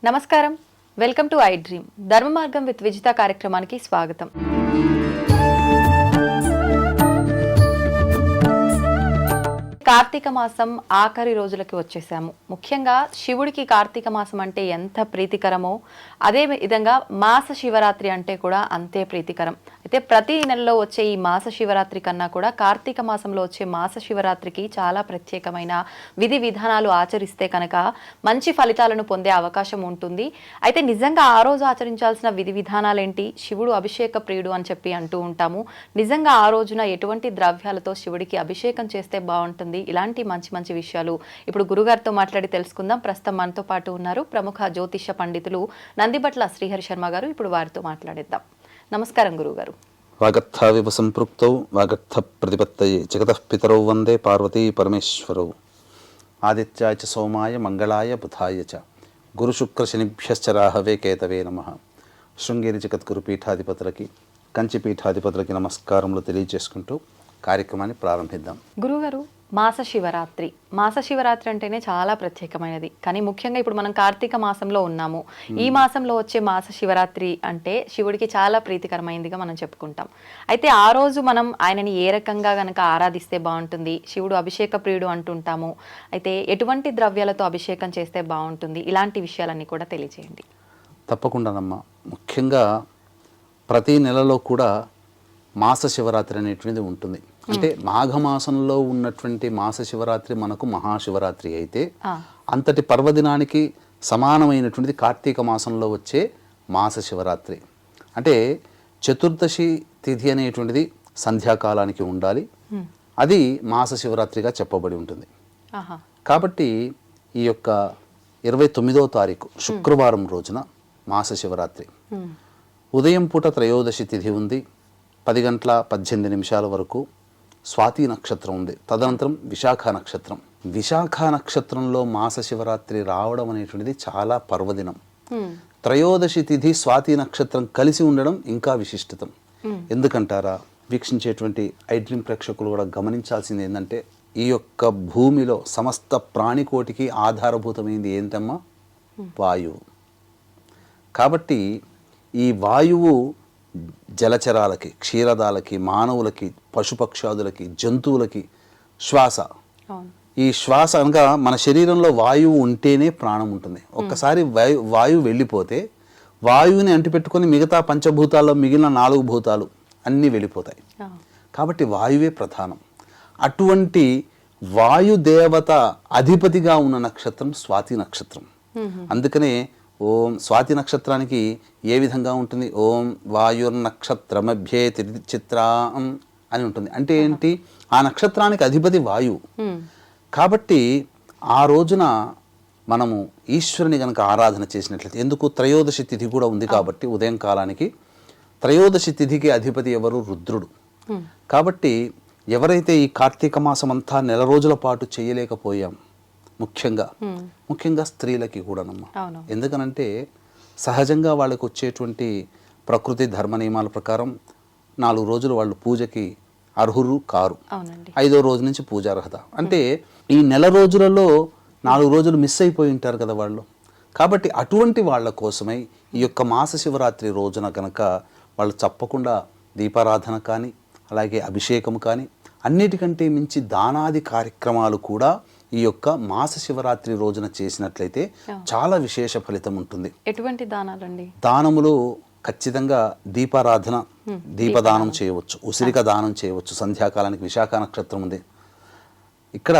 నమస్కారం, welcome to I dream. ధర్మ మార్గం విత్ విజిత కార్యక్రమానికి స్వాగతం. కార్తీక మాసం ఆఖరి రోజులకి వచ్చేసాము. ముఖ్యంగా శివుడికి కార్తీక మాసం అంటే ఎంత ప్రీతికరమో అదే విధంగా మాస శివరాత్రి అంటే కూడా అంతే ప్రీతికరం. అయితే ప్రతి నెలలో వచ్చే ఈ మాస శివరాత్రి కన్నా కూడా కార్తీక మాసంలో వచ్చే మాస శివరాత్రికి చాలా ప్రత్యేకమైన విధి విధానాలు ఆచరిస్తే కనుక మంచి ఫలితాలను పొందే అవకాశం ఉంటుంది. అయితే నిజంగా ఆ రోజు ఆచరించాల్సిన విధి విధానాలేంటి? శివుడు అభిషేక ప్రియుడు అని చెప్పి అంటూ ఉంటాము. నిజంగా ఆ రోజున ఎటువంటి ద్రవ్యాలతో శివుడికి అభిషేకం చేస్తే బాగుంటుంది? ఇలాంటి మంచి మంచి విషయాలు ఇప్పుడు గురుగారితో మాట్లాడి తెలుసుకుందాం. ప్రస్తుతం మనతో పాటు ఉన్నారు ప్రముఖ జ్యోతిష పండితులు నందిబట్ల శ్రీహరి శర్మ గారు. ఇప్పుడు వారితో మాట్లాడేద్దాం. నమస్కారం గురుగారు. వాగర్థావివ సంపృక్తౌ వాగర్థ ప్రతిపత్తయే జగతః పితరౌ వందే పార్వతీ పరమేశ్వరౌ. ఆదిత్యాయ చ సోమాయ మంగళాయ బుధాయ చ గురు శుక్ర శనిభ్యశ్చ రాహవే కేతవే నమః. శృంగేరి జగద్గురు పీఠాధిపతులకి, కంచి పీఠాధిపతులకి నమస్కారములు తెలియజేసుకుంటూ కార్యక్రమాన్ని ప్రారంభిద్దాం. గురుగారు, మాస శివరాత్రి అంటేనే చాలా ప్రత్యేకమైనది. కానీ ముఖ్యంగా ఇప్పుడు మనం కార్తీక మాసంలో ఉన్నాము. ఈ మాసంలో వచ్చే మాస శివరాత్రి అంటే శివుడికి చాలా ప్రీతికరమైనదిగా మనం చెప్పుకుంటాం. అయితే ఆ రోజు మనం ఆయనని ఏ రకంగా గనక ఆరాధిస్తే బాగుంటుంది? శివుడు అభిషేక ప్రియుడు అంటుంటాము. అయితే ఎటువంటి ద్రవ్యాలతో అభిషేకం చేస్తే బాగుంటుంది? ఇలాంటి విషయాలన్నీ కూడా తెలియజేయండి. తప్పకుండానమ్మా. ముఖ్యంగా ప్రతి నెలలో కూడా మాస శివరాత్రి అనేటువంటిది ఉంటుంది. అంటే మాఘమాసంలో ఉన్నటువంటి మాస శివరాత్రి మనకు మహాశివరాత్రి అయితే, అంతటి పర్వదినానికి సమానమైనటువంటిది కార్తీక మాసంలో వచ్చే మాస శివరాత్రి. అంటే చతుర్దశి తిథి అనేటువంటిది సంధ్యాకాలానికి ఉండాలి. అది మాస శివరాత్రిగా చెప్పబడి ఉంటుంది. కాబట్టి ఈ యొక్క 29వ తారీఖు శుక్రవారం రోజున మాస శివరాత్రి ఉదయం పూట త్రయోదశి తిథి ఉంది. 10:18 వరకు స్వాతి నక్షత్రం ఉంది. తదనంతరం విశాఖ నక్షత్రం. విశాఖ నక్షత్రంలో మాస శివరాత్రి రావడం అనేటువంటిది చాలా పర్వదినం. త్రయోదశి తిథి స్వాతి నక్షత్రం కలిసి ఉండడం ఇంకా విశిష్టతం. ఎందుకంటారా? వీక్షించేటువంటి ఐ డ్రీమ్ ప్రేక్షకులు కూడా గమనించాల్సింది ఏంటంటే, ఈ యొక్క భూమిలో సమస్త ప్రాణికోటికి ఆధారభూతమైంది ఏంటమ్మా? వాయువు. కాబట్టి ఈ వాయువు జలచరాలకి, క్షీరదాలకి, మానవులకి, పశుపక్షాదులకి, జంతువులకి శ్వాస. ఈ శ్వాస అనగా మన శరీరంలో వాయువు ఉంటేనే ప్రాణం ఉంటుంది. ఒక్కసారి వాయువు వెళ్ళిపోతే వాయువుని అంటిపెట్టుకొని మిగతా పంచభూతాల్లో మిగిలిన 4 భూతాలు అన్నీ వెళ్ళిపోతాయి. కాబట్టి వాయువే ప్రధానం. అటువంటి వాయుదేవత అధిపతిగా ఉన్న నక్షత్రం స్వాతి నక్షత్రం. అందుకనే ఓం స్వాతి నక్షత్రానికి ఏ విధంగా ఉంటుంది? ఓం వాయుర్నక్షత్రమభ్యే చిత్రం అని ఉంటుంది. అంటే ఏంటి? ఆ నక్షత్రానికి అధిపతి వాయువు. కాబట్టి ఆ రోజున మనము ఈశ్వరుని గనక ఆరాధన చేసినట్లయితే, ఎందుకు త్రయోదశి తిథి కూడా ఉంది కాబట్టి ఉదయం కాలానికి త్రయోదశి తిథికి అధిపతి ఎవరు? రుద్రుడు. కాబట్టి ఎవరైతే ఈ కార్తీక మాసం అంతా నెల రోజుల పాటు చేయలేకపోయాం, ముఖ్యంగా స్త్రీలకి కూడానమ్మా. ఎందుకనంటే సహజంగా వాళ్ళకి వచ్చేటువంటి ప్రకృతి ధర్మ నియమాల ప్రకారం 4 రోజులు వాళ్ళు పూజకి అర్హులు కారు. 5వ రోజు నుంచి పూజార్హత. అంటే ఈ నెల రోజులలో 4 రోజులు మిస్ అయిపోయి ఉంటారు కదా వాళ్ళు. కాబట్టి అటువంటి వాళ్ళ కోసమై ఈ యొక్క మాస శివరాత్రి రోజున కనుక వాళ్ళు తప్పకుండా దీపారాధన కానీ, అలాగే అభిషేకం కానీ, అన్నిటికంటే మించి దానాది కార్యక్రమాలు కూడా ఈ యొక్క మాస శివరాత్రి రోజున చేసినట్లయితే చాలా విశేష ఫలితం ఉంటుంది. ఎటువంటి దానాలండి? దానములు ఖచ్చితంగా దీపారాధన, దీపదానం చేయవచ్చు, ఉసిరిక దానం చేయవచ్చు. సంధ్యాకాలానికి విశాఖ నక్షత్రం ఉంది. ఇక్కడ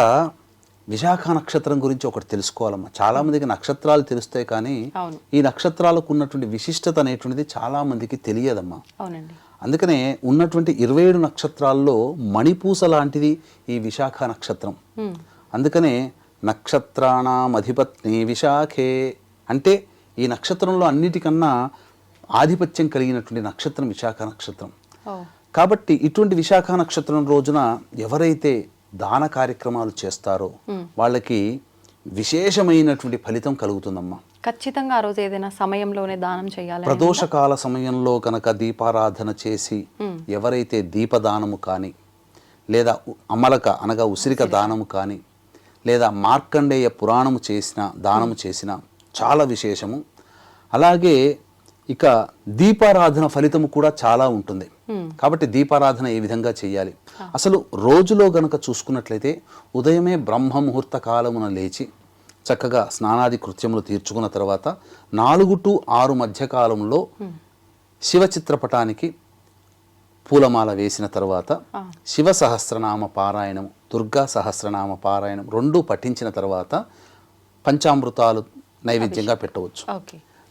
విశాఖ నక్షత్రం గురించి ఒకటి తెలుసుకోవాలమ్మా. చాలా మందికి నక్షత్రాలు తెలుస్తాయి, కానీ ఈ నక్షత్రాలకు ఉన్నటువంటి విశిష్టత అనేటువంటిది చాలా మందికి తెలియదమ్మా. అందుకనే ఉన్నటువంటి 27 నక్షత్రాల్లో మణిపూస లాంటిది ఈ విశాఖ నక్షత్రం. అందుకనే నక్షత్రాణం అధిపత్ని విశాఖే అంటే ఈ నక్షత్రంలో అన్నిటికన్నా ఆధిపత్యం కలిగినటువంటి నక్షత్రం విశాఖ నక్షత్రం. కాబట్టి ఇటువంటి విశాఖ నక్షత్రం రోజున ఎవరైతే దాన కార్యక్రమాలు చేస్తారో వాళ్ళకి విశేషమైనటువంటి ఫలితం కలుగుతుందమ్మా. ఖచ్చితంగా ఆ రోజు ఏదైనా సమయంలోనే దానం చేయాలి. ప్రదోషకాల సమయంలో కనుక దీపారాధన చేసి ఎవరైతే దీపదానము కానీ, లేదా అమలక అనగా ఉసిరిక దానము కానీ, లేదా మార్కండేయ పురాణము చేసిన దానము చేసిన చాలా విశేషము. అలాగే ఇక దీపారాధన ఫలితము కూడా చాలా ఉంటుంది. కాబట్టి దీపారాధన ఏ విధంగా చేయాలి, అసలు రోజులో గనక చూసుకున్నట్లయితే ఉదయమే బ్రహ్మ ముహూర్త కాలమున లేచి చక్కగా స్నానాది కృత్యములు తీర్చుకున్న తర్వాత 4 to 6 మధ్య కాలంలో శివ చిత్రపటానికి పూలమాల వేసిన తర్వాత శివ సహస్రనామ పారాయణం, దుర్గా సహస్రనామ పారాయణం 2 పఠించిన తర్వాత పంచామృతాలు నైవేద్యంగా పెట్టవచ్చు.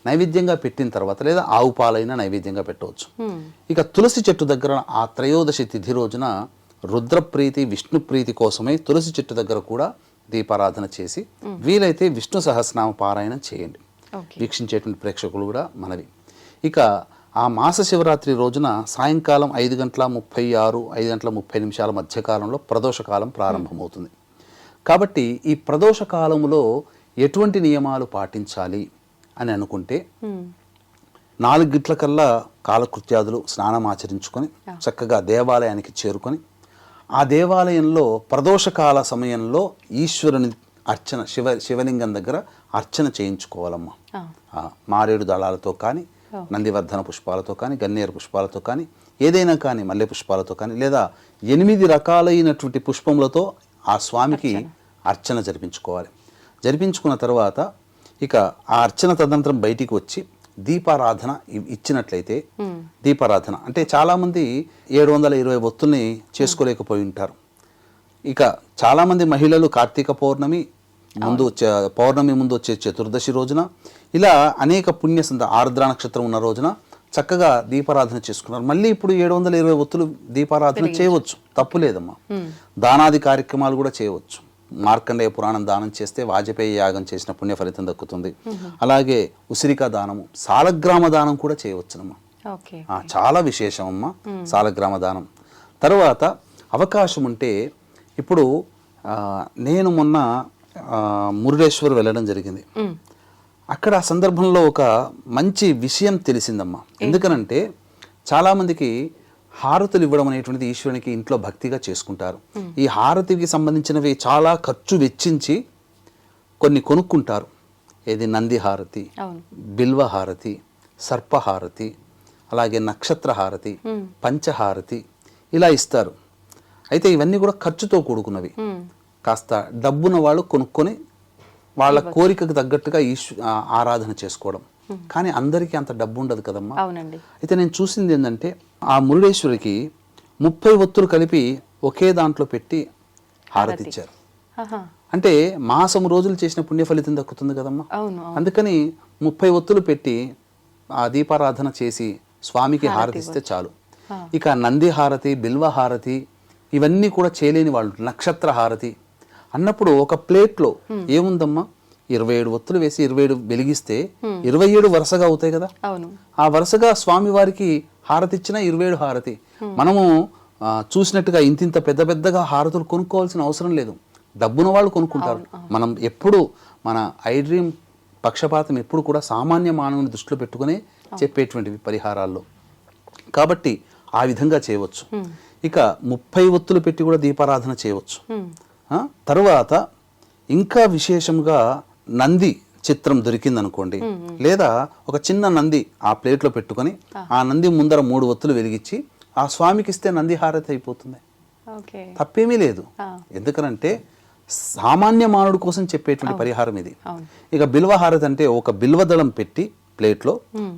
నైవేద్యంగా పెట్టిన తర్వాత లేదా ఆవు పాలైనా నైవేద్యంగా పెట్టవచ్చు. ఇక తులసి చెట్టు దగ్గర ఆ త్రయోదశి తిథి రోజున రుద్రప్రీతి విష్ణు ప్రీతి కోసమై తులసి చెట్టు దగ్గర కూడా దీపారాధన చేసి వీలైతే విష్ణు సహస్రనామ పారాయణం చేయండి. వీక్షించేటువంటి ప్రేక్షకులు కూడా మనవి. ఇక ఆ మాస శివరాత్రి రోజున సాయంకాలం 5:36, 5:30 మధ్యకాలంలో ప్రదోషకాలం ప్రారంభమవుతుంది. కాబట్టి ఈ ప్రదోష కాలములో ఎటువంటి నియమాలు పాటించాలి అని అనుకుంటే 4 గంటలకల్లా కాలకృత్యాదులు స్నానం ఆచరించుకొని చక్కగా దేవాలయానికి చేరుకొని ఆ దేవాలయంలో ప్రదోషకాల సమయంలో ఈశ్వరుని అర్చన శివలింగం దగ్గర అర్చన చేయించుకోవాలమ్మా. మారేడు దళాలతో కానీ, నందివర్ధన పుష్పాలతో కానీ, గన్నేరు పుష్పాలతో కానీ, ఏదైనా కానీ మల్లె పుష్పాలతో కానీ, లేదా 8 రకాలైనటువంటి పుష్పములతో ఆ స్వామికి అర్చన జరిపించుకోవాలి. జరిపించుకున్న తర్వాత ఇక ఆ అర్చన తదనంతరం బయటికి వచ్చి దీపారాధన ఇచ్చినట్లయితే, దీపారాధన అంటే చాలామంది 720 ఒత్తుల్ని చేసుకోలేకపోయి ఉంటారు. ఇక చాలామంది మహిళలు కార్తీక పౌర్ణమి ముందు వచ్చే చతుర్దశి రోజున ఇలా అనేక పుణ్య ఆర్ద్ర నక్షత్రం ఉన్న రోజున చక్కగా దీపారాధన చేసుకున్నారు. మళ్ళీ ఇప్పుడు 720 ఒత్తులు దీపారాధన చేయవచ్చు, తప్పు లేదమ్మా. దానాది కార్యక్రమాలు కూడా చేయవచ్చు. మార్కండేయ పురాణం దానం చేస్తే వాజపేయి యాగం చేసిన పుణ్య ఫలితం దక్కుతుంది. అలాగే ఉసిరికా దానము, సాలగ్రామ దానం కూడా చేయవచ్చునమ్మా. చాలా విశేషం అమ్మా సాలగ్రామ దానం. తర్వాత అవకాశం ఉంటే ఇప్పుడు నేను మొన్న మురుడేశ్వర్ వెళ్ళడం జరిగింది. అక్కడ ఆ సందర్భంలో ఒక మంచి విషయం తెలిసిందమ్మా. ఎందుకనంటే చాలామందికి హారతులు ఇవ్వడం అనేటువంటిది ఈశ్వరునికి ఇంట్లో భక్తిగా చేసుకుంటారు. ఈ హారతికి సంబంధించినవి చాలా ఖర్చు వెచ్చించి కొన్ని కొనుక్కుంటారు. ఏది నంది హారతి, బిల్వ హారతి, సర్పహారతి, అలాగే నక్షత్ర హారతి, పంచహారతి ఇలా ఇస్తారు. అయితే ఇవన్నీ కూడా ఖర్చుతో కూడుకున్నవి. కాస్త డబ్బున్న వాళ్ళు కొనుక్కొని వాళ్ళ కోరికకు తగ్గట్టుగా ఆరాధన చేసుకోవడం. కానీ అందరికీ అంత డబ్బు ఉండదు కదమ్మా. అయితే నేను చూసింది ఏంటంటే ఆ మురుడేశ్వరికి 30 ఒత్తులు కలిపి ఒకే దాంట్లో పెట్టి హారతి ఇచ్చారు. అంటే మాసం రోజులు చేసిన పుణ్య ఫలితం దక్కుతుంది కదమ్మా. అందుకని 30 ఒత్తులు పెట్టి ఆ దీపారాధన చేసి స్వామికి హారతి ఇస్తే చాలు. ఇక నంది హారతి, బిల్వ హారతి ఇవన్నీ కూడా చేయలేని వాళ్ళు, నక్షత్ర హారతి అన్నప్పుడు ఒక ప్లేట్లో ఏముందమ్మా 27 ఒత్తులు వేసి 27 వెలిగిస్తే 27 వరుసగా అవుతాయి కదా. ఆ వరుసగా స్వామి వారికి హారతి ఇచ్చిన 27 హారతి. మనము చూసినట్టుగా ఇంతింత పెద్ద పెద్దగా హారతులు కొనుక్కోవాల్సిన అవసరం లేదు. డబ్బున వాళ్ళు కొనుక్కుంటారు. మనం ఎప్పుడు మన ఐడ్రీమ్ పక్షపాతం ఎప్పుడు కూడా సామాన్య మానవుని దృష్టిలో పెట్టుకునే చెప్పేటువంటివి పరిహారాల్లో. కాబట్టి ఆ విధంగా చేయవచ్చు. ఇక 30 ఒత్తులు పెట్టి కూడా దీపారాధన చేయవచ్చు. తరువాత ఇంకా విశేషంగా నంది చిత్రం దొరికిందనుకోండి, లేదా ఒక చిన్న నంది ఆ ప్లేట్లో పెట్టుకొని ఆ నంది ముందర 3 ఒత్తులు వెలిగించి ఆ స్వామికి ఇస్తే నంది హారతి అయిపోతుంది. తప్పేమీ లేదు. ఎందుకనంటే సామాన్య మానవుడి కోసం చెప్పేటువంటి పరిహారం ఇది. ఇక బిల్వ హారతి అంటే ఒక బిల్వదళం పెట్టి ప్లేట్లో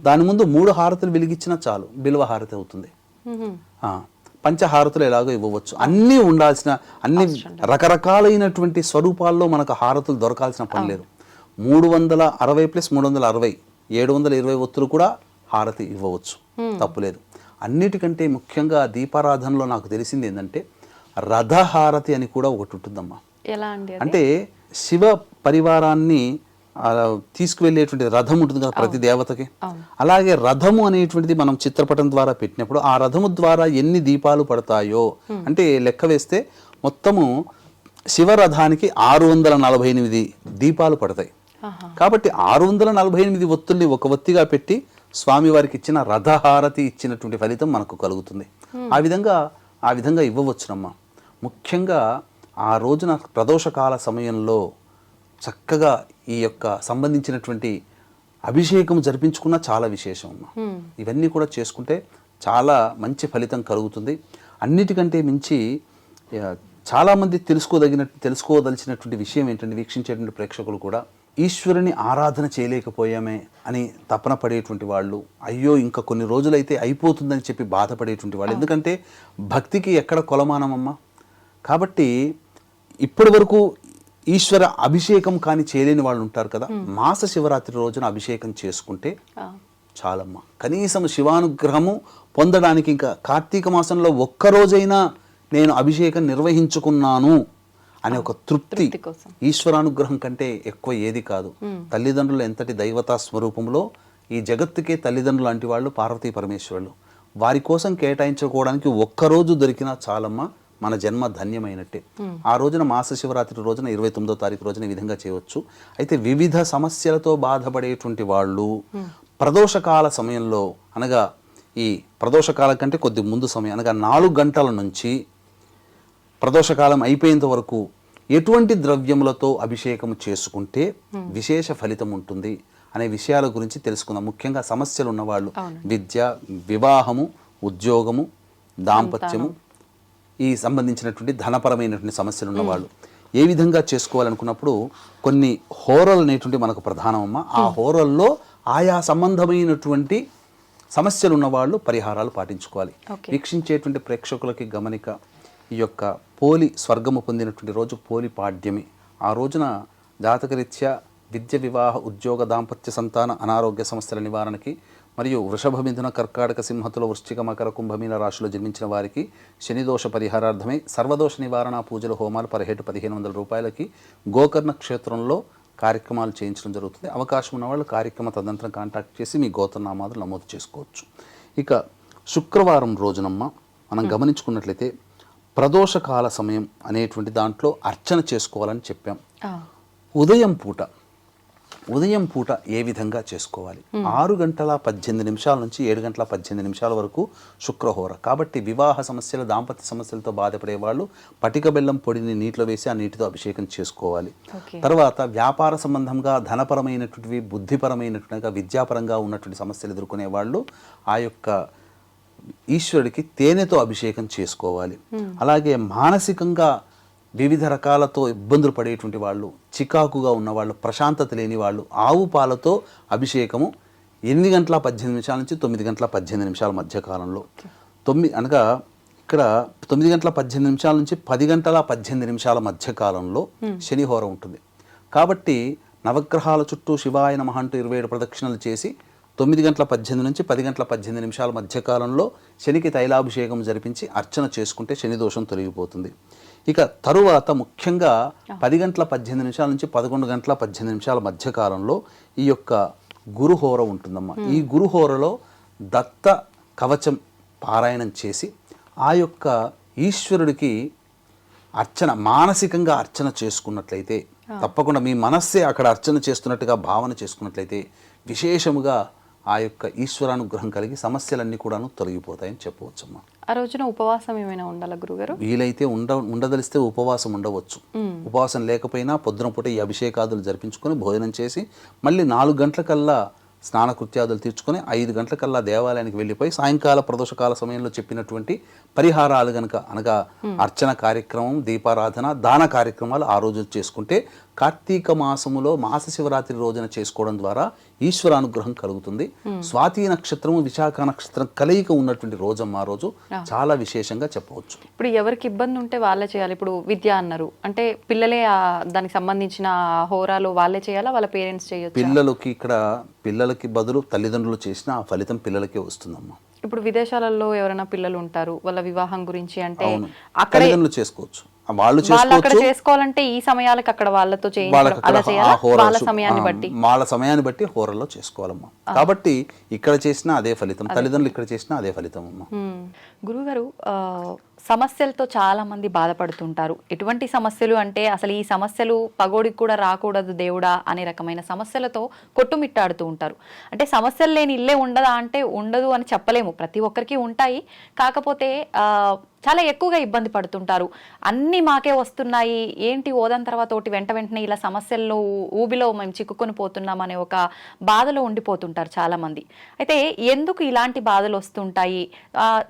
దాని ముందు 3 హారతులు వెలిగించినా చాలు, బిల్వ హారతి అవుతుంది. పంచహారతులు ఎలాగో ఇవ్వవచ్చు. అన్నీ ఉండాల్సిన, అన్ని రకరకాలైనటువంటి స్వరూపాల్లో మనకు హారతులు దొరకాల్సిన పని లేదు. 360 + 360 720 ఒత్తులు కూడా హారతి ఇవ్వవచ్చు, తప్పులేదు. అన్నిటికంటే ముఖ్యంగా దీపారాధనలో నాకు తెలిసింది ఏంటంటే రథహారతి అని కూడా ఒకటి ఉంటుందమ్మా. అంటే శివ పరివారాన్ని తీసుకువెళ్ళేటువంటి రథం ఉంటుంది కదా ప్రతి దేవతకి. అలాగే రథము అనేటువంటిది మనం చిత్రపటం ద్వారా పెట్టినప్పుడు ఆ రథము ద్వారా ఎన్ని దీపాలు పడతాయో అంటే లెక్క వేస్తే మొత్తము శివరథానికి 648 దీపాలు పడతాయి. కాబట్టి 648 ఒత్తుల్ని ఒక ఒత్తిగా పెట్టి స్వామివారికి ఇచ్చిన రథహారతి ఇచ్చినటువంటి ఫలితం మనకు కలుగుతుంది. ఆ విధంగా ఇవ్వవచ్చునమ్మా. ముఖ్యంగా ఆ రోజున ప్రదోషకాల సమయంలో చక్కగా ఈ యొక్క సంబంధించినటువంటి అభిషేకం జరిపించుకున్నా చాలా విశేషం అమ్మ. ఇవన్నీ కూడా చేసుకుంటే చాలా మంచి ఫలితం కలుగుతుంది. అన్నిటికంటే మించి చాలామంది తెలుసుకోదలిచినటువంటి విషయం ఏంటంటే, వీక్షించేటువంటి ప్రేక్షకులు కూడా ఈశ్వరుని ఆరాధన చేయలేకపోయామే అని తపన పడేటువంటి వాళ్ళు, అయ్యో ఇంకా కొన్ని రోజులైతే అయిపోతుందని చెప్పి బాధపడేటువంటి వాళ్ళు. ఎందుకంటే భక్తికి ఎక్కడ కొలమానమమ్మా. కాబట్టి ఇప్పటి వరకు ఈశ్వర అభిషేకం కానీ చేయలేని వాళ్ళు ఉంటారు కదా, మాస శివరాత్రి రోజున అభిషేకం చేసుకుంటే చాలమ్మా. కనీసం శివానుగ్రహము పొందడానికి ఇంకా కార్తీక మాసంలో ఒక్కరోజైనా నేను అభిషేకం నిర్వహించుకున్నాను అనే ఒక తృప్తి ఈశ్వరానుగ్రహం కంటే ఎక్కువ ఏది కాదు. తల్లిదండ్రులు ఎంతటి దైవతా స్వరూపంలో ఈ జగత్తుకే తల్లిదండ్రులు లాంటి వాళ్ళు పార్వతీ పరమేశ్వరులు. వారి కోసం కేటాయించుకోవడానికి ఒక్కరోజు దొరికినా చాలమ్మా, మన జన్మ ధన్యమైనట్టే. ఆ రోజున మాస శివరాత్రి రోజున 29వ తారీఖు రోజున ఈ విధంగా చేయవచ్చు. అయితే వివిధ సమస్యలతో బాధపడేటువంటి వాళ్ళు ప్రదోషకాల సమయంలో, అనగా ఈ ప్రదోషకాలం కంటే కొద్ది ముందు సమయం, అనగా 4 గంటల నుంచి ప్రదోషకాలం అయిపోయేంత వరకు ఎటువంటి ద్రవ్యములతో అభిషేకం చేసుకుంటే విశేష ఫలితం ఉంటుంది అనే విషయాల గురించి తెలుసుకుందాం. ముఖ్యంగా సమస్యలు ఉన్నవాళ్ళు, విద్య, వివాహము, ఉద్యోగము, దాంపత్యము, ఈ సంబంధించినటువంటి ధనపరమైనటువంటి సమస్యలు ఉన్నవాళ్ళు ఏ విధంగా చేసుకోవాలనుకున్నప్పుడు కొన్ని హోరలు అనేటువంటి మనకు ప్రధానమమ్మ. ఆ హోరల్లో ఆయా సంబంధమైనటువంటి సమస్యలు ఉన్నవాళ్ళు పరిహారాలు పాటించుకోవాలి. వీక్షించేటువంటి ప్రేక్షకులకి గమనిక, ఈ యొక్క పోలి స్వర్గము పొందినటువంటి రోజు పోలి పాడ్యమి. ఆ రోజున జాతకరీత్యా విద్య, వివాహ, ఉద్యోగ, దాంపత్య, సంతాన, అనారోగ్య సమస్యల నివారణకి మరియు వృషభ, మిథున, కర్కాటక, సింహతుల, వృశ్చిక, మకర, కుంభమీన రాశిలో జన్మించిన వారికి శనిదోష పరిహారార్థమై సర్వదోష నివారణ పూజలు, హోమాలు 1700 రూపాయలకి గోకర్ణ క్షేత్రంలో కార్యక్రమాలు చేయించడం జరుగుతుంది. అవకాశం ఉన్నవాళ్ళు కార్యక్రమ తదనంతరం కాంటాక్ట్ చేసి మీ గోత్రనామాలు నమోదు చేసుకోవచ్చు. ఇక శుక్రవారం రోజునమ్మ మనం గమనించుకున్నట్లయితే ప్రదోషకాల సమయం అనేటువంటి దాంట్లో అర్చన చేసుకోవాలని చెప్పాం. ఉదయం పూట ఏ విధంగా చేసుకోవాలి? 6 గంటల 18 నిమిషాల నుంచి 7 గంటల 18 నిమిషాల వరకు శుక్రహోర. కాబట్టి వివాహ సమస్యలు, దాంపత్య సమస్యలతో బాధపడే వాళ్ళు పటిక బెల్లం పొడిని నీటిలో వేసి ఆ నీటితో అభిషేకం చేసుకోవాలి. తర్వాత వ్యాపార సంబంధంగా ధనపరమైనటువంటివి, బుద్ధిపరమైనటువంటి, విద్యాపరంగా ఉన్నటువంటి సమస్యలు ఎదుర్కొనే వాళ్ళు ఆ యొక్క ఈశ్వరుడికి తేనెతో అభిషేకం చేసుకోవాలి. అలాగే మానసికంగా వివిధ రకాలతో ఇబ్బందులు పడేటువంటి వాళ్ళు, చికాకుగా ఉన్నవాళ్ళు, ప్రశాంతత లేని వాళ్ళు ఆవు పాలతో అభిషేకము 8 గంటల 18 నిమిషాల నుంచి 9 గంటల 18 నిమిషాల మధ్య కాలంలో, అనగా ఇక్కడ 9 గంటల 18 నిమిషాల నుంచి 10 గంటల 18 నిమిషాల మధ్య కాలంలో శనిహోర ఉంటుంది. కాబట్టి నవగ్రహాల చుట్టూ శివాయ నమః అంటూ 27 ప్రదక్షిణలు చేసి 9 గంటల 18 నుంచి 10 గంటల 18 నిమిషాల మధ్య కాలంలో శనికి తైలాభిషేకం జరిపించి అర్చన చేసుకుంటే శని దోషం తొలగిపోతుంది. ఇక తరువాత ముఖ్యంగా 10 గంటల 18 నిమిషాల నుంచి 11 గంటల 18 నిమిషాల మధ్య కాలంలో ఈ యొక్క గురుహోర ఉంటుందమ్మా. ఈ గురుహోరలో దత్త కవచం పారాయణం చేసి ఆ యొక్క ఈశ్వరుడికి అర్చన, మానసికంగా అర్చన చేసుకున్నట్లయితే, తప్పకుండా మీ మనస్సే అక్కడ అర్చన చేస్తున్నట్టుగా భావన చేసుకున్నట్లయితే విశేషముగా ఆ యొక్క ఈశ్వరానుగ్రహం కలిగి సమస్యలన్నీ కూడాను తొలగిపోతాయని చెప్పవచ్చమ్మా. ఆ రోజున ఉపవాసం ఏమైనా ఉండాలా గురుగారు? వీలైతే ఉండదలిస్తే ఉపవాసం ఉండవచ్చు. ఉపవాసం లేకపోయినా పొద్దున పూట ఈ అభిషేకాదులు జరిపించుకొని భోజనం చేసి మళ్ళీ 4 గంటలకల్లా స్నానకృత్యాదులు తీర్చుకొని 5 గంటలకల్లా దేవాలయానికి వెళ్ళిపోయి సాయంకాల ప్రదోషకాల సమయంలో చెప్పినటువంటి పరిహారాలు గనక, అనగా అర్చన కార్యక్రమం, దీపారాధన, దాన కార్యక్రమాలు ఆ రోజు చేసుకుంటే కార్తీక మాసములో మాస శివరాత్రి రోజున చేసుకోవడం ద్వారా ఈశ్వరానుగ్రహం కలుగుతుంది. స్వాతి నక్షత్రము, విశాఖ నక్షత్రం కలయిక ఉన్నటువంటి రోజమ్మ ఆ రోజు చాలా విశేషంగా చెప్పవచ్చు. ఇప్పుడు ఎవరికి ఇబ్బంది ఉంటే వాళ్ళే చేయాలి. ఇప్పుడు విద్య అన్నారు అంటే పిల్లలే దానికి సంబంధించిన హోరాలు వాళ్ళే చేయాలా, వాళ్ళ పేరెంట్స్ చేయొచ్చు? పిల్లలకి బదులు తల్లిదండ్రులు చేసిన ఆ ఫలితం పిల్లలకే వస్తుందమ్మా. ఇప్పుడు విదేశాలలో ఎవరైనా పిల్లలు ఉంటారు, వాళ్ళ వివాహం గురించి అంటే అక్కడ చేసుకోవచ్చు, వాళ్ళు చేసుకోవాలంటే ఈ సమయాలకు అక్కడ వాళ్ళతో వాళ్ళ సమయాన్ని బట్టి హోరల్లో చేసుకోవాలమ్మా. కాబట్టి ఇక్కడ చేసినా అదే ఫలితం, తల్లిదండ్రులు ఇక్కడ చేసినా అదే ఫలితం అమ్మా. గురుగారు, సమస్యలతో చాలా మంది బాధపడుతుంటారు. ఎటువంటి సమస్యలు అంటే అసలు ఈ సమస్యలు పగోడికి కూడా రాకూడదు దేవుడా అనే రకమైన సమస్యలతో కొట్టుమిట్టాడుతూ ఉంటారు. అంటే సమస్యలు లేని ఇల్లే ఉండదా అంటే ఉండదు అని చెప్పలేము, ప్రతి ఒక్కరికి ఉంటాయి. కాకపోతే చాలా ఎక్కువగా ఇబ్బంది పడుతుంటారు. అన్నీ మాకే వస్తున్నాయి, ఏంటి ఓదాని తర్వాత ఒకటి వెంట వెంటనే ఇలా సమస్యల్లో ఊబిలో మేము చిక్కుకొని పోతున్నాం అనే ఒక బాధలో ఉండిపోతుంటారు చాలామంది. అయితే ఎందుకు ఇలాంటి బాధలు వస్తుంటాయి?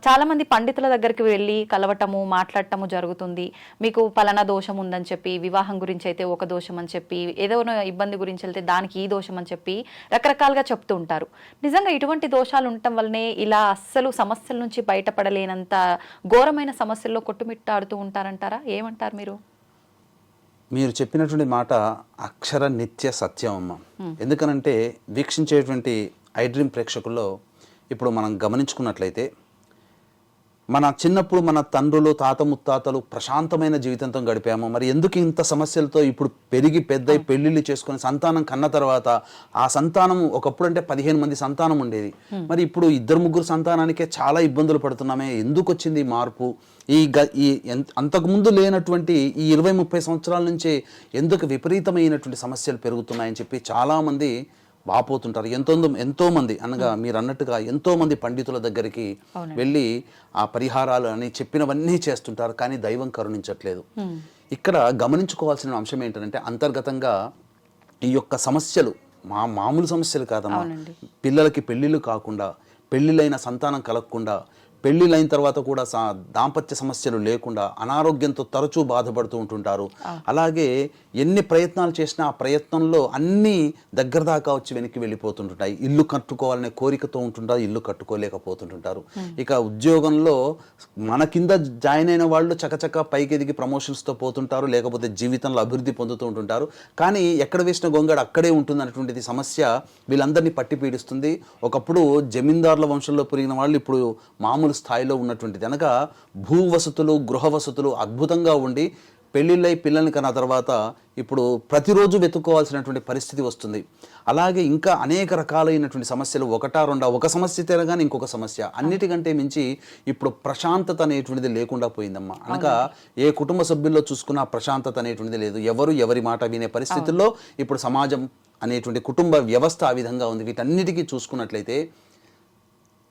చాలామంది పండితుల దగ్గరికి వెళ్ళి కలవటము, మాట్లాడటము జరుగుతుంది. మీకు పలానా దోషం ఉందని చెప్పి, వివాహం గురించి అయితే ఒక దోషం అని చెప్పి, ఏదో ఇబ్బంది గురించి వెళ్తే దానికి ఈ దోషం అని చెప్పి రకరకాలుగా చెప్తూ ఉంటారు. నిజంగా ఇటువంటి దోషాలు ఉండటం వల్లనే ఇలా అస్సలు సమస్యల నుంచి బయటపడలేనంత ఘోరమైన సమస్యల్లో కొట్టుమిట్టాడుతూ ఉంటారంటారా? ఏమంటారు మీరు? మీరు చెప్పినటువంటి మాట అక్షర నిత్య సత్యం అమ్మ. ఎందుకనంటే వీక్షించేటువంటి ఐ డ్రీమ్ ప్రేక్షకుల్లో ఇప్పుడు మనం గమనించుకున్నట్లయితే మన చిన్నప్పుడు మన తండ్రులు, తాత ముత్తాతలు ప్రశాంతమైన జీవితంతో గడిపాము. మరి ఎందుకు ఇంత సమస్యలతో ఇప్పుడు పెరిగి పెద్దయి పెళ్లిళ్ళు చేసుకొని సంతానం కన్న తర్వాత ఆ సంతానం ఒకప్పుడు అంటే 15 మంది సంతానం ఉండేది, మరి ఇప్పుడు 2-3 సంతానానికే చాలా ఇబ్బందులు పడుతున్నామే. ఎందుకు వచ్చింది ఈ మార్పు? ఈ అంతకుముందు లేనటువంటి ఈ 20-30 సంవత్సరాల నుంచే ఎందుకు విపరీతమైనటువంటి సమస్యలు పెరుగుతున్నాయని చెప్పి చాలామంది వాపోతుంటారు. ఎంతో మంది అనగా మీరు అన్నట్టుగా ఎంతో మంది పండితుల దగ్గరికి వెళ్ళి ఆ పరిహారాలు అని చెప్పినవన్నీ చేస్తుంటారు, కానీ దైవం కరుణించట్లేదు. ఇక్కడ గమనించుకోవాల్సిన అంశం ఏంటంటే అంతర్గతంగా ఈ యొక్క సమస్యలు మామూలు సమస్యలు కాదమ్మా. పిల్లలకి పెళ్ళిళ్ళు కాకుండా, పెళ్ళిళ్ళైన సంతానం కలగకుండా, పెళ్ళిళ్ళైన తర్వాత కూడా దాంపత్య సమస్యలు లేకుండా అనారోగ్యంతో తరచూ బాధపడుతూ ఉంటుంటారు. అలాగే ఎన్ని ప్రయత్నాలు చేసినా ఆ ప్రయత్నంలో అన్నీ దగ్గర దాకా వచ్చి వెనక్కి వెళ్ళిపోతుంటాయి. ఇల్లు కట్టుకోవాలనే కోరికతో ఉంటుంటారు, ఇల్లు కట్టుకోలేకపోతుంటారు. ఇక ఉద్యోగంలో మన కింద జాయిన్ అయిన వాళ్ళు చకచక పైకి ఎదిగి ప్రమోషన్స్తో పోతుంటారు, లేకపోతే జీవితంలో అభివృద్ధి పొందుతూ ఉంటుంటారు. కానీ ఎక్కడ వేసిన గొంగడ అక్కడే ఉంటుంది అన్నటువంటిది సమస్య వీళ్ళందరినీ పట్టి పీడిస్తుంది. ఒకప్పుడు జమీందారుల వంశంలో పెరిగిన వాళ్ళు ఇప్పుడు మామూలు స్థాయిలో ఉన్నటువంటిది అనగా భూ వసతులు, గృహ వసతులు అద్భుతంగా ఉండి పెళ్ళిళ్ళై పిల్లల్ని కన్నా తర్వాత ఇప్పుడు ప్రతిరోజు వెతుక్కోవాల్సినటువంటి పరిస్థితి వస్తుంది. అలాగే ఇంకా అనేక రకాలైనటువంటి సమస్యలు, ఒక సమస్య తెరగానే ఇంకొక సమస్య. అన్నిటికంటే మించి ఇప్పుడు ప్రశాంతత అనేటువంటిది లేకుండా పోయిందమ్మా. అనగా ఏ కుటుంబ సభ్యుల్లో చూసుకున్నా ప్రశాంతత అనేటువంటిది లేదు. ఎవరి మాట వినే పరిస్థితుల్లో ఇప్పుడు సమాజం అనేటువంటి కుటుంబ వ్యవస్థ ఆ విధంగా ఉంది. వీటన్నిటికీ చూసుకున్నట్లయితే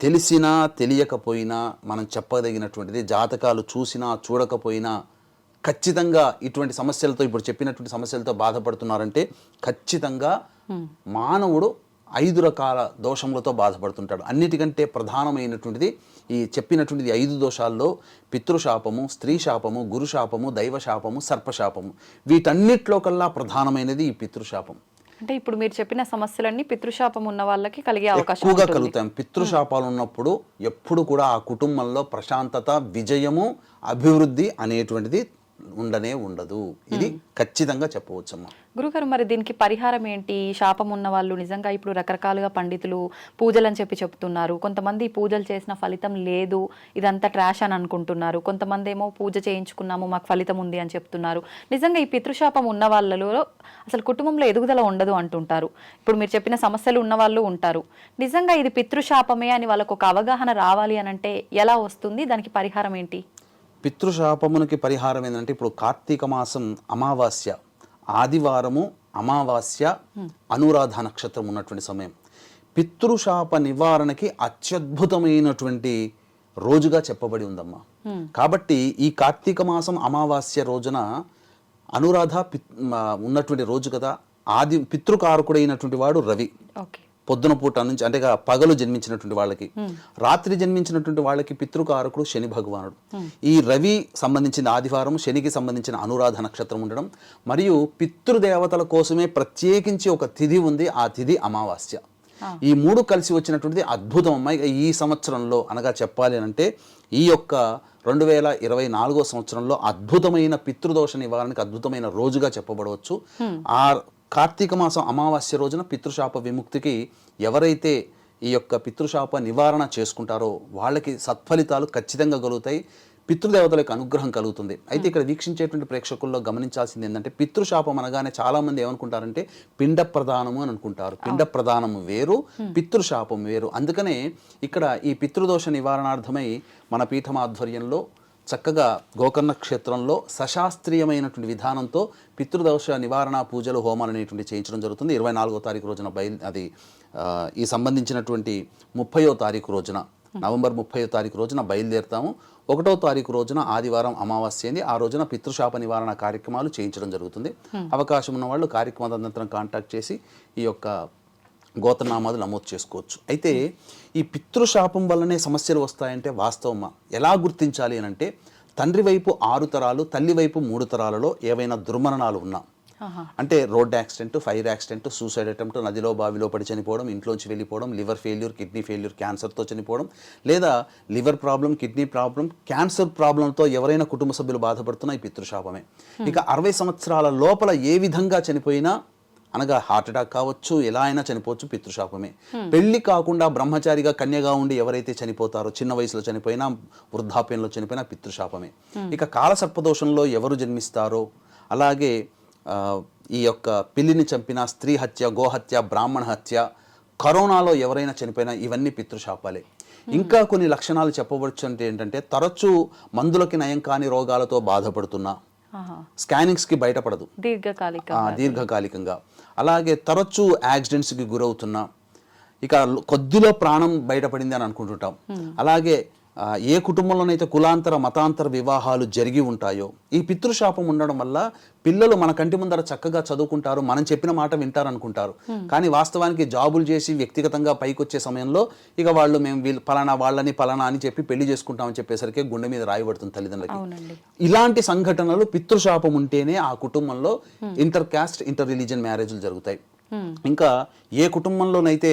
తెలిసినా తెలియకపోయినా మనం చెప్పదగినటువంటిది, జాతకాలు చూసినా చూడకపోయినా ఖచ్చితంగా ఇటువంటి సమస్యలతో, ఇప్పుడు చెప్పినటువంటి సమస్యలతో బాధపడుతున్నారంటే ఖచ్చితంగా మానవుడు 5 రకాల దోషములతో బాధపడుతుంటాడు. అన్నిటికంటే ప్రధానమైనటువంటిది ఈ చెప్పినటువంటిది 5 దోషాల్లో పితృశాపము, స్త్రీ శాపము, గురుశాపము, దైవశాపము, సర్పశాపము. వీటన్నిటిలో కల్లా ప్రధానమైనది ఈ పితృశాపం. అంటే ఇప్పుడు మీరు చెప్పిన సమస్యలన్నీ పితృశాపం ఉన్న వాళ్ళకి కలిగే అవకాశం ఎక్కువగా కలుగుతాం. పితృశాపాలు ఉన్నప్పుడు ఎప్పుడు కూడా ఆ కుటుంబంలో ప్రశాంతత, విజయము, అభివృద్ధి అనేటువంటిది ఉండదు. ఇది ఖచ్చితంగా చెప్పవచ్చమ్మా. గురుగారు, మరి దీనికి పరిహారం ఏంటి? శాపం ఉన్న వాళ్ళు నిజంగా ఇప్పుడు రకరకాలుగా పండితులు పూజలు అని చెప్తున్నారు. కొంతమంది పూజలు చేసిన ఫలితం లేదు, ఇదంతా ట్రాష్ అని అనుకుంటున్నారు. కొంతమంది ఏమో పూజ చేయించుకున్నాము, మాకు ఫలితం ఉంది అని చెప్తున్నారు. నిజంగా ఈ పితృశాపం ఉన్న వాళ్ళలో అసలు కుటుంబంలో ఎదుగుదల ఉండదు అంటుంటారు. ఇప్పుడు మీరు చెప్పిన సమస్యలు ఉన్న వాళ్ళు ఉంటారు. నిజంగా ఇది పితృశాపమే అని వాళ్ళకు ఒక అవగాహన రావాలి అని అంటే ఎలా వస్తుంది? దానికి పరిహారం ఏంటి? పితృశాపమునికి పరిహారం ఏంటంటే ఇప్పుడు కార్తీక మాసం అమావాస్య, ఆదివారము అమావాస్య, అనురాధ నక్షత్రం ఉన్నటువంటి సమయం పితృశాప నివారణకి అత్యద్భుతమైనటువంటి రోజుగా చెప్పబడి ఉందమ్మా. కాబట్టి ఈ కార్తీక మాసం అమావాస్య రోజున అనురాధ ఉన్నటువంటి రోజు కదా. పితృకారకుడైనటువంటి వాడు రవి. పొద్దున పూట నుంచి అంటే పగలు జన్మించినటువంటి వాళ్ళకి, రాత్రి జన్మించినటువంటి వాళ్ళకి పితృకారకుడు శని భగవానుడు. ఈ రవి సంబంధించిన ఆదివారం, శనికి సంబంధించిన అనురాధ నక్షత్రం ఉండడం, మరియు పితృదేవతల కోసమే ప్రత్యేకించి ఒక తిథి ఉంది, ఆ తిథి అమావాస్య. ఈ 3 కలిసి వచ్చినటువంటిది అద్భుతం అమ్మాయి. ఈ సంవత్సరంలో అనగా చెప్పాలి అంటే ఈ యొక్క 2024 సంవత్సరంలో అద్భుతమైన పితృదోష నివారణకి అద్భుతమైన రోజుగా చెప్పబడవచ్చు. ఆ కార్తీక మాసం అమావాస్య రోజున పితృశాప విముక్తికి ఎవరైతే ఈ యొక్క పితృశాప నివారణ చేసుకుంటారో వాళ్ళకి సత్ఫలితాలు ఖచ్చితంగా కలుగుతాయి, పితృదేవతలకు అనుగ్రహం కలుగుతుంది. అయితే ఇక్కడ వీక్షించేటువంటి ప్రేక్షకుల్లో గమనించాల్సింది ఏంటంటే పితృశాపం అనగానే చాలామంది ఏమనుకుంటారంటే పిండ ప్రదానము అని అనుకుంటారు. పిండ ప్రదానము వేరు, పితృశాపం వేరు. అందుకనే ఇక్కడ ఈ పితృదోష నివారణార్థమై మన పీఠం ఆధ్వర్యంలో చక్కగా గోకర్ణ క్షేత్రంలో సశాస్త్రీయమైనటువంటి విధానంతో పితృదోష నివారణ పూజలు, హోమాలు అనేటువంటి చేయించడం జరుగుతుంది. 24వ తారీఖు రోజున ఈ సంబంధించినటువంటి 30వ తారీఖు రోజున నవంబర్ 30వ తారీఖు రోజున బయలుదేరుతాము. 1వ తారీఖు రోజున ఆదివారం అమావాస్య అయింది. ఆ రోజున పితృశాప నివారణ కార్యక్రమాలు చేయించడం జరుగుతుంది. అవకాశం ఉన్న వాళ్ళు కార్యక్రమం అనంతరం కాంటాక్ట్ చేసి ఈ యొక్క గోత్రనామాలు నమోదు చేసుకోవచ్చు. అయితే ఈ పితృశాపం వల్లనే సమస్యలు వస్తాయంటే వాస్తవమా? ఎలా గుర్తించాలి అని అంటే, తండ్రి వైపు 6 తరాలు, తల్లి వైపు 3 తరాలలో ఏవైనా దుర్మరణాలు ఉన్నా, అంటే road accident, fire accident, suicide attempt, నదిలో బావిలో పడి చనిపోవడం, ఇంట్లోంచి వెళ్ళిపోవడం, లివర్ ఫెయిల్యూర్, కిడ్నీ ఫెయిల్యూర్, క్యాన్సర్తో చనిపోవడం, లేదా liver problem, kidney problem, cancer ప్రాబ్లంతో ఎవరైనా కుటుంబ సభ్యులు బాధపడుతున్నా ఈ పితృశాపమే. ఇక 60 సంవత్సరాల లోపల ఏ విధంగా చనిపోయినా, అనగా హార్ట్ అటాక్ కావచ్చు, ఎలా అయినా చనిపోవచ్చు, పితృశాపమే. పెళ్లి కాకుండా బ్రహ్మచారిగా కన్యగా ఉండి ఎవరైతే చనిపోతారో, చిన్న వయసులో చనిపోయినా, వృద్ధాప్యంలో చనిపోయినా పితృశాపమే. ఇక కాలసర్పదోషంలో ఎవరు జన్మిస్తారో, అలాగే ఈ యొక్క పిల్లిని చంపిన, స్త్రీ హత్య, గోహత్య, బ్రాహ్మణ హత్య, కరోనాలో ఎవరైనా చనిపోయినా, ఇవన్నీ పితృశాపాలే. ఇంకా కొన్ని లక్షణాలు చెప్పవచ్చు అంటే ఏంటంటే, తరచూ మందులకి నయం కాని రోగాలతో బాధపడుతున్నా, స్కానింగ్స్కి బయటపడదు దీర్ఘకాలికంగా, అలాగే తరచూ యాక్సిడెంట్స్కి గురవుతున్నా, ఇక కొద్దిలో ప్రాణం బయటపడింది అని అనుకుంటుంటాం. అలాగే ఏ కుటుంబంలోనైతే కులాంతర మతాంతర వివాహాలు జరిగి ఉంటాయో, ఈ పితృశాపం ఉండడం వల్ల పిల్లలు మన కంటి ముందర చక్కగా చదువుకుంటారు, మనం చెప్పిన మాట వింటారు అనుకుంటారు. కానీ వాస్తవానికి జాబులు చేసి వ్యక్తిగతంగా పైకి వచ్చే సమయంలో ఇక వాళ్ళు మేము వీళ్ళు పలానా వాళ్ళని పలానా అని చెప్పి పెళ్లి చేసుకుంటామని చెప్పేసరికి గుండె మీద రాయబడుతుంది తల్లిదండ్రులకి. ఇలాంటి సంఘటనలు పితృశాపం ఉంటేనే ఆ కుటుంబంలో ఇంటర్ క్యాస్ట్, ఇంటర్ రిలీజియన్ మ్యారేజ్లు జరుగుతాయి. ఇంకా ఏ కుటుంబంలోనైతే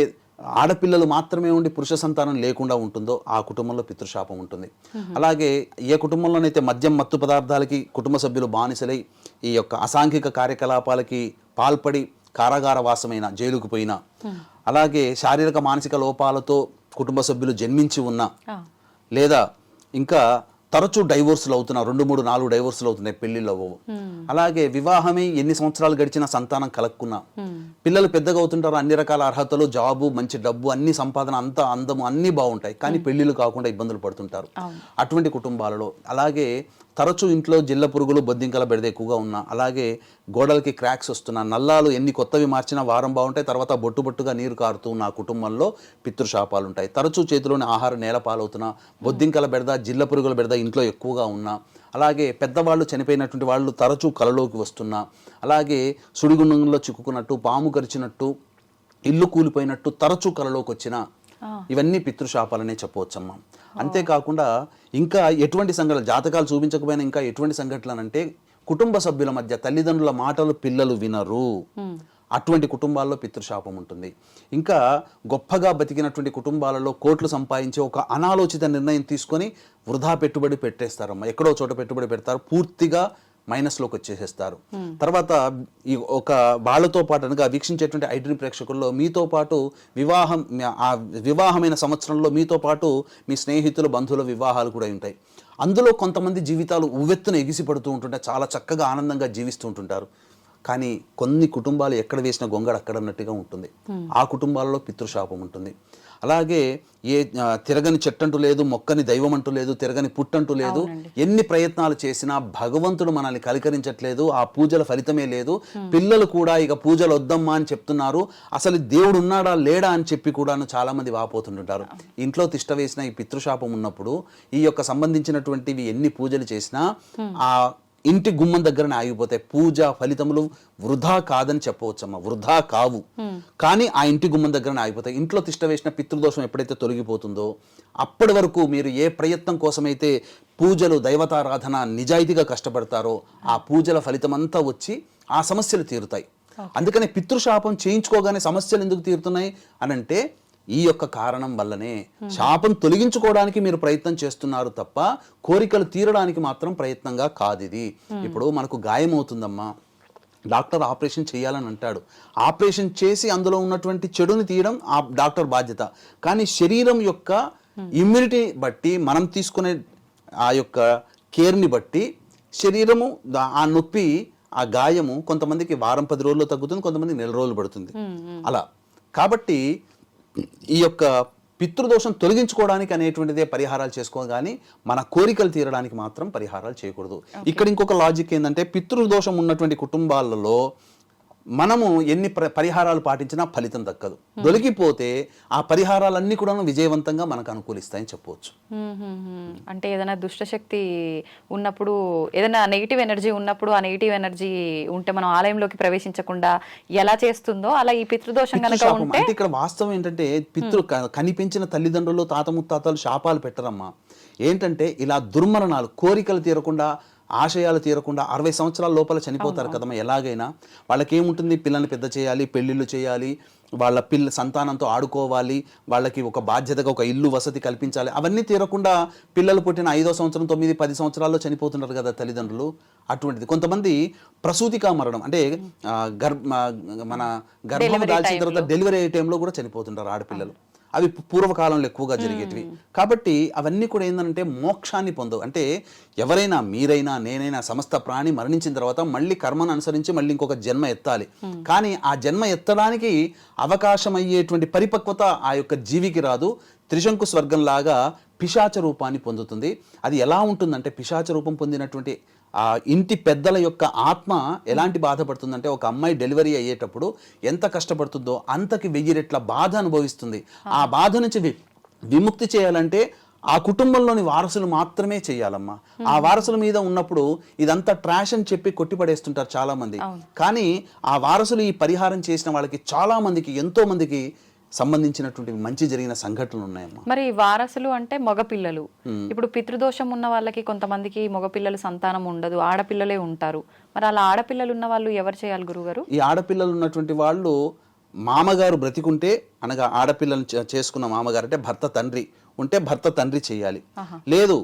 ఆడపిల్లలు మాత్రమే ఉండి పురుష సంతానం లేకుండా ఉంటుందో ఆ కుటుంబంలో పితృశాపం ఉంటుంది. అలాగే ఏ కుటుంబంలోనైతే మద్యం, మత్తు పదార్థాలకి కుటుంబ సభ్యులు బానిసలై ఈ యొక్క అసాంఘిక కార్యకలాపాలకి పాల్పడి కారాగార వాసమైన, జైలుకు పోయినా, అలాగే శారీరక మానసిక లోపాలతో కుటుంబ సభ్యులు జన్మించి ఉన్నా, లేదా ఇంకా తరచూ డైవోర్సులు అవుతున్నా, 2, 3, 4 డైవోర్సులు అవుతున్నాయి, పెళ్లిళ్ళు అవ్వవు. అలాగే వివాహమై ఎన్ని సంవత్సరాలు గడిచినా సంతానం కలక్కున్నా, పిల్లలు పెద్దగా అవుతుంటారు, అన్ని రకాల అర్హతలు, జాబు, మంచి డబ్బు, అన్ని సంపాదన, అంతా అందము, అన్నీ బాగుంటాయి, కానీ పెళ్లిళ్ళు కాకుండా ఇబ్బందులు పడుతుంటారు అటువంటి కుటుంబాలలో. అలాగే తరచూ ఇంట్లో జిల్ల పురుగులు, బొద్దింకల బెడద ఎక్కువగా ఉన్నా, అలాగే గోడలకి క్రాక్స్ వస్తున్నా, నల్లాలు ఎన్ని కొత్తవి మార్చినా వారం బాగుంటాయి, తర్వాత బొట్టు బొట్టుగా నీరు కారుతూ ఉన్న ఆ కుటుంబంలో పితృశాపాలు ఉంటాయి. తరచూ చేతిలోని ఆహారం నేల పాలవుతున్నా, బొద్దింకల బెడద, జిల్ల పురుగుల బెడద ఇంట్లో ఎక్కువగా ఉన్నా, అలాగే పెద్దవాళ్ళు చనిపోయినటువంటి వాళ్ళు తరచూ కలలోకి వస్తున్నా, అలాగే సుడిగుండంలో చిక్కుకున్నట్టు, పాము కరిచినట్టు, ఇల్లు కూలిపోయినట్టు తరచూ కలలోకి వచ్చినా, ఇవన్నీ పితృశాపాలనే చెప్పవచ్చమ్మా. అంతేకాకుండా ఇంకా ఎటువంటి సంఘటనలు, జాతకాలు చూపించకపోయినా ఇంకా ఎటువంటి సంఘటనలు అంటే, కుటుంబ సభ్యుల మధ్య తల్లిదండ్రుల మాటలు పిల్లలు వినరు, అటువంటి కుటుంబాల్లో పితృశాపం ఉంటుంది. ఇంకా గొప్పగా బతికినటువంటి కుటుంబాలలో కోట్లు సంపాదించే ఒక అనాలోచిత నిర్ణయం తీసుకొని వృధా పెట్టుబడి పెట్టేస్తారమ్మా. ఎక్కడో చోట పెట్టుబడి పెడతారు, పూర్తిగా మైనస్లోకి వచ్చేసేస్తారు. తర్వాత ఈ ఒక వాళ్ళతో పాటు అనగా వీక్షించేటువంటి ఐడ్రీ ప్రేక్షకుల్లో మీతో పాటు వివాహమైన సంవత్సరంలో మీతో పాటు మీ స్నేహితులు, బంధువుల వివాహాలు కూడా ఉంటాయి. అందులో కొంతమంది జీవితాలు ఉవ్వెత్తున ఎగిసిపడుతూ ఉంటుంటాయి, చాలా చక్కగా ఆనందంగా జీవిస్తూ ఉంటుంటారు. కానీ కొన్ని కుటుంబాలు ఎక్కడ వేసిన గొంగడ అక్కడ అన్నట్టుగా ఉంటుంది, ఆ కుటుంబాలలో పితృశాపం ఉంటుంది. అలాగే తిరగని చెట్టంటూ లేదు, మొక్కని దైవం అంటూ లేదు, తిరగని పుట్టంటూ లేదు, ఎన్ని ప్రయత్నాలు చేసినా భగవంతుడు మనల్ని కలికరించట్లేదు, ఆ పూజల ఫలితమే లేదు. పిల్లలు కూడా ఇక పూజలు వద్దమ్మా అని చెప్తున్నారు, అసలు దేవుడు ఉన్నాడా లేడా అని చెప్పి కూడాను చాలా మంది వాపోతుంటుంటారు. ఇంట్లో తిష్ట వేసిన ఈ పితృశాపం ఉన్నప్పుడు ఈ యొక్క సంబంధించినటువంటివి ఎన్ని పూజలు చేసినా ఆ ఇంటి గుమ్మం దగ్గరనే ఆగిపోతాయి. పూజ ఫలితములు వృధా కాదని చెప్పవచ్చమ్మా, వృధా కావు, కానీ ఆ ఇంటి గుమ్మం దగ్గరనే ఆగిపోతాయి. ఇంట్లో తిష్ట వేసిన పితృదోషం ఎప్పుడైతే తొలగిపోతుందో అప్పటి వరకు మీరు ఏ ప్రయత్నం కోసమైతే పూజలు, దైవతారాధన నిజాయితీగా కష్టపడతారో ఆ పూజల ఫలితం అంతా వచ్చి ఆ సమస్యలు తీరుతాయి. అందుకని పితృశాపం చేయించుకోగానే సమస్యలు ఎందుకు తీరుతున్నాయి అనంటే ఈ యొక్క కారణం వల్లనే. శాపం తొలగించుకోవడానికి మీరు ప్రయత్నం చేస్తున్నారు తప్ప కోరికలు తీరడానికి మాత్రం ప్రయత్నంగా కాదు ఇది. ఇప్పుడు మనకు గాయం అవుతుందమ్మా, డాక్టర్ ఆపరేషన్ చేయాలని అంటాడు, ఆపరేషన్ చేసి అందులో ఉన్నటువంటి చెడుని తీయడం ఆ డాక్టర్ బాధ్యత. కానీ శరీరం యొక్క ఇమ్యూనిటీ బట్టి, మనం తీసుకునే ఆ యొక్క కేర్ని బట్టి శరీరము ఆ నొప్పి, ఆ గాయము కొంతమందికి వారం 10 రోజుల్లో తగ్గుతుంది, కొంతమందికి నెల రోజులు పడుతుంది అలా. కాబట్టి ఈ యొక్క పితృదోషం తొలగించుకోవడానికి అనేటువంటిదే పరిహారాలు చేసుకోగాని మన కోరికలు తీరడానికి మాత్రం పరిహారాలు చేయకూడదు. ఇక్కడ ఇంకొక లాజిక్ ఏంటంటే, పితృదోషం ఉన్నటువంటి కుటుంబాలలో మనము ఎన్ని పరిహారాలు పాటించినా ఫలితం దక్కదు. దొరికిపోతే ఆ పరిహారాలన్నీ కూడా విజయవంతంగా మనకు అనుకూలిస్తాయని చెప్పవచ్చు. అంటే ఏదైనా దుష్టశక్తి ఉన్నప్పుడు, ఏదైనా నెగిటివ్ ఎనర్జీ ఉన్నప్పుడు, ఆ నెగిటివ్ ఎనర్జీ ఉంటే మనం ఆలయంలోకి ప్రవేశించకుండా ఎలా చేస్తుందో అలా ఈ పితృదోషం కనుక ఉంటే, అంటే ఇక్కడ వాస్తవం ఏంటంటే కనిపించిన తల్లిదండ్రులు తాత ముత్తాతలు శాపాలు పెట్టరమ్మా. ఏంటంటే ఇలా దుర్మరణాలు, కోరికలు తీరకుండా, ఆశయాలు తీరకుండా 60 సంవత్సరాల లోపల చనిపోతారు కదమ్మా. ఎలాగైనా వాళ్ళకి ఏముంటుంది, పిల్లల్ని పెద్ద చేయాలి, పెళ్ళిళ్ళు చేయాలి, వాళ్ళ సంతానంతో ఆడుకోవాలి, వాళ్ళకి ఒక బాధ్యతగా ఒక ఇల్లు వసతి కల్పించాలి. అవన్నీ తీరకుండా పిల్లలు పుట్టిన 5వ సంవత్సరం 9, 10 సంవత్సరాల్లో చనిపోతున్నారు కదా తల్లిదండ్రులు. అటువంటిది కొంతమంది ప్రసూతికా మరణం, అంటే మన గర్భం దాల్చిన తర్వాత డెలివరీ అయ్యే టైంలో కూడా చనిపోతుంటారు ఆడపిల్లలు. అవి పూర్వకాలంలో ఎక్కువగా జరిగేటివి. కాబట్టి అవన్నీ కూడా ఏంటంటే మోక్షాన్ని పొందవు. అంటే ఎవరైనా, మీరైనా, నేనైనా, సమస్త ప్రాణి మరణించిన తర్వాత మళ్ళీ కర్మను అనుసరించి మళ్ళీ ఇంకొక జన్మ ఎత్తాలి. కానీ ఆ జన్మ ఎత్తడానికి అవకాశం అయ్యేటువంటి పరిపక్వత ఆ యొక్క జీవికి రాదు. త్రిశంకు స్వర్గంలాగా పిశాచ రూపాన్ని పొందుతుంది. అది ఎలా ఉంటుందంటే, పిశాచ రూపం పొందినటువంటి ఆ ఇంటి పెద్దల యొక్క ఆత్మ ఎలాంటి బాధపడుతుందంటే, ఒక అమ్మాయి డెలివరీ అయ్యేటప్పుడు ఎంత కష్టపడుతుందో అంతకి 1000 రెట్ల బాధ అనుభవిస్తుంది. ఆ బాధ నుంచి విముక్తి చేయాలంటే ఆ కుటుంబంలోని వారసులు మాత్రమే చేయాలమ్మా. ఆ వారసుల మీద ఉన్నప్పుడు ఇదంతా ట్రాష్ అని చెప్పి కొట్టిపడేస్తుంటారు చాలా మంది. కానీ ఆ వారసులు ఈ పరిహారం చేసిన వాళ్ళకి చాలా మందికి, ఎంతో మందికి సంబంధించినటువంటి మంచి జరిగిన సంఘటనలు ఉన్నాయమ్మా. మరి వారసులు అంటే మగపిల్లలు. ఇప్పుడు పితృదోషం ఉన్న వాళ్ళకి కొంతమందికి మగపిల్లలు సంతానం ఉండదు, ఆడపిల్లలే ఉంటారు. మరి అలా ఆడపిల్లలు ఉన్న వాళ్ళు ఎవరు చేయాలి గురుగారు? ఈ ఆడపిల్లలు ఉన్నటువంటి వాళ్ళు మామగారు బ్రతికుంటే, అనగా ఆడపిల్లను చేసుకున్న మామగారు అంటే భర్త తండ్రి ఉంటే భర్త తండ్రి చేయాలి. లేదు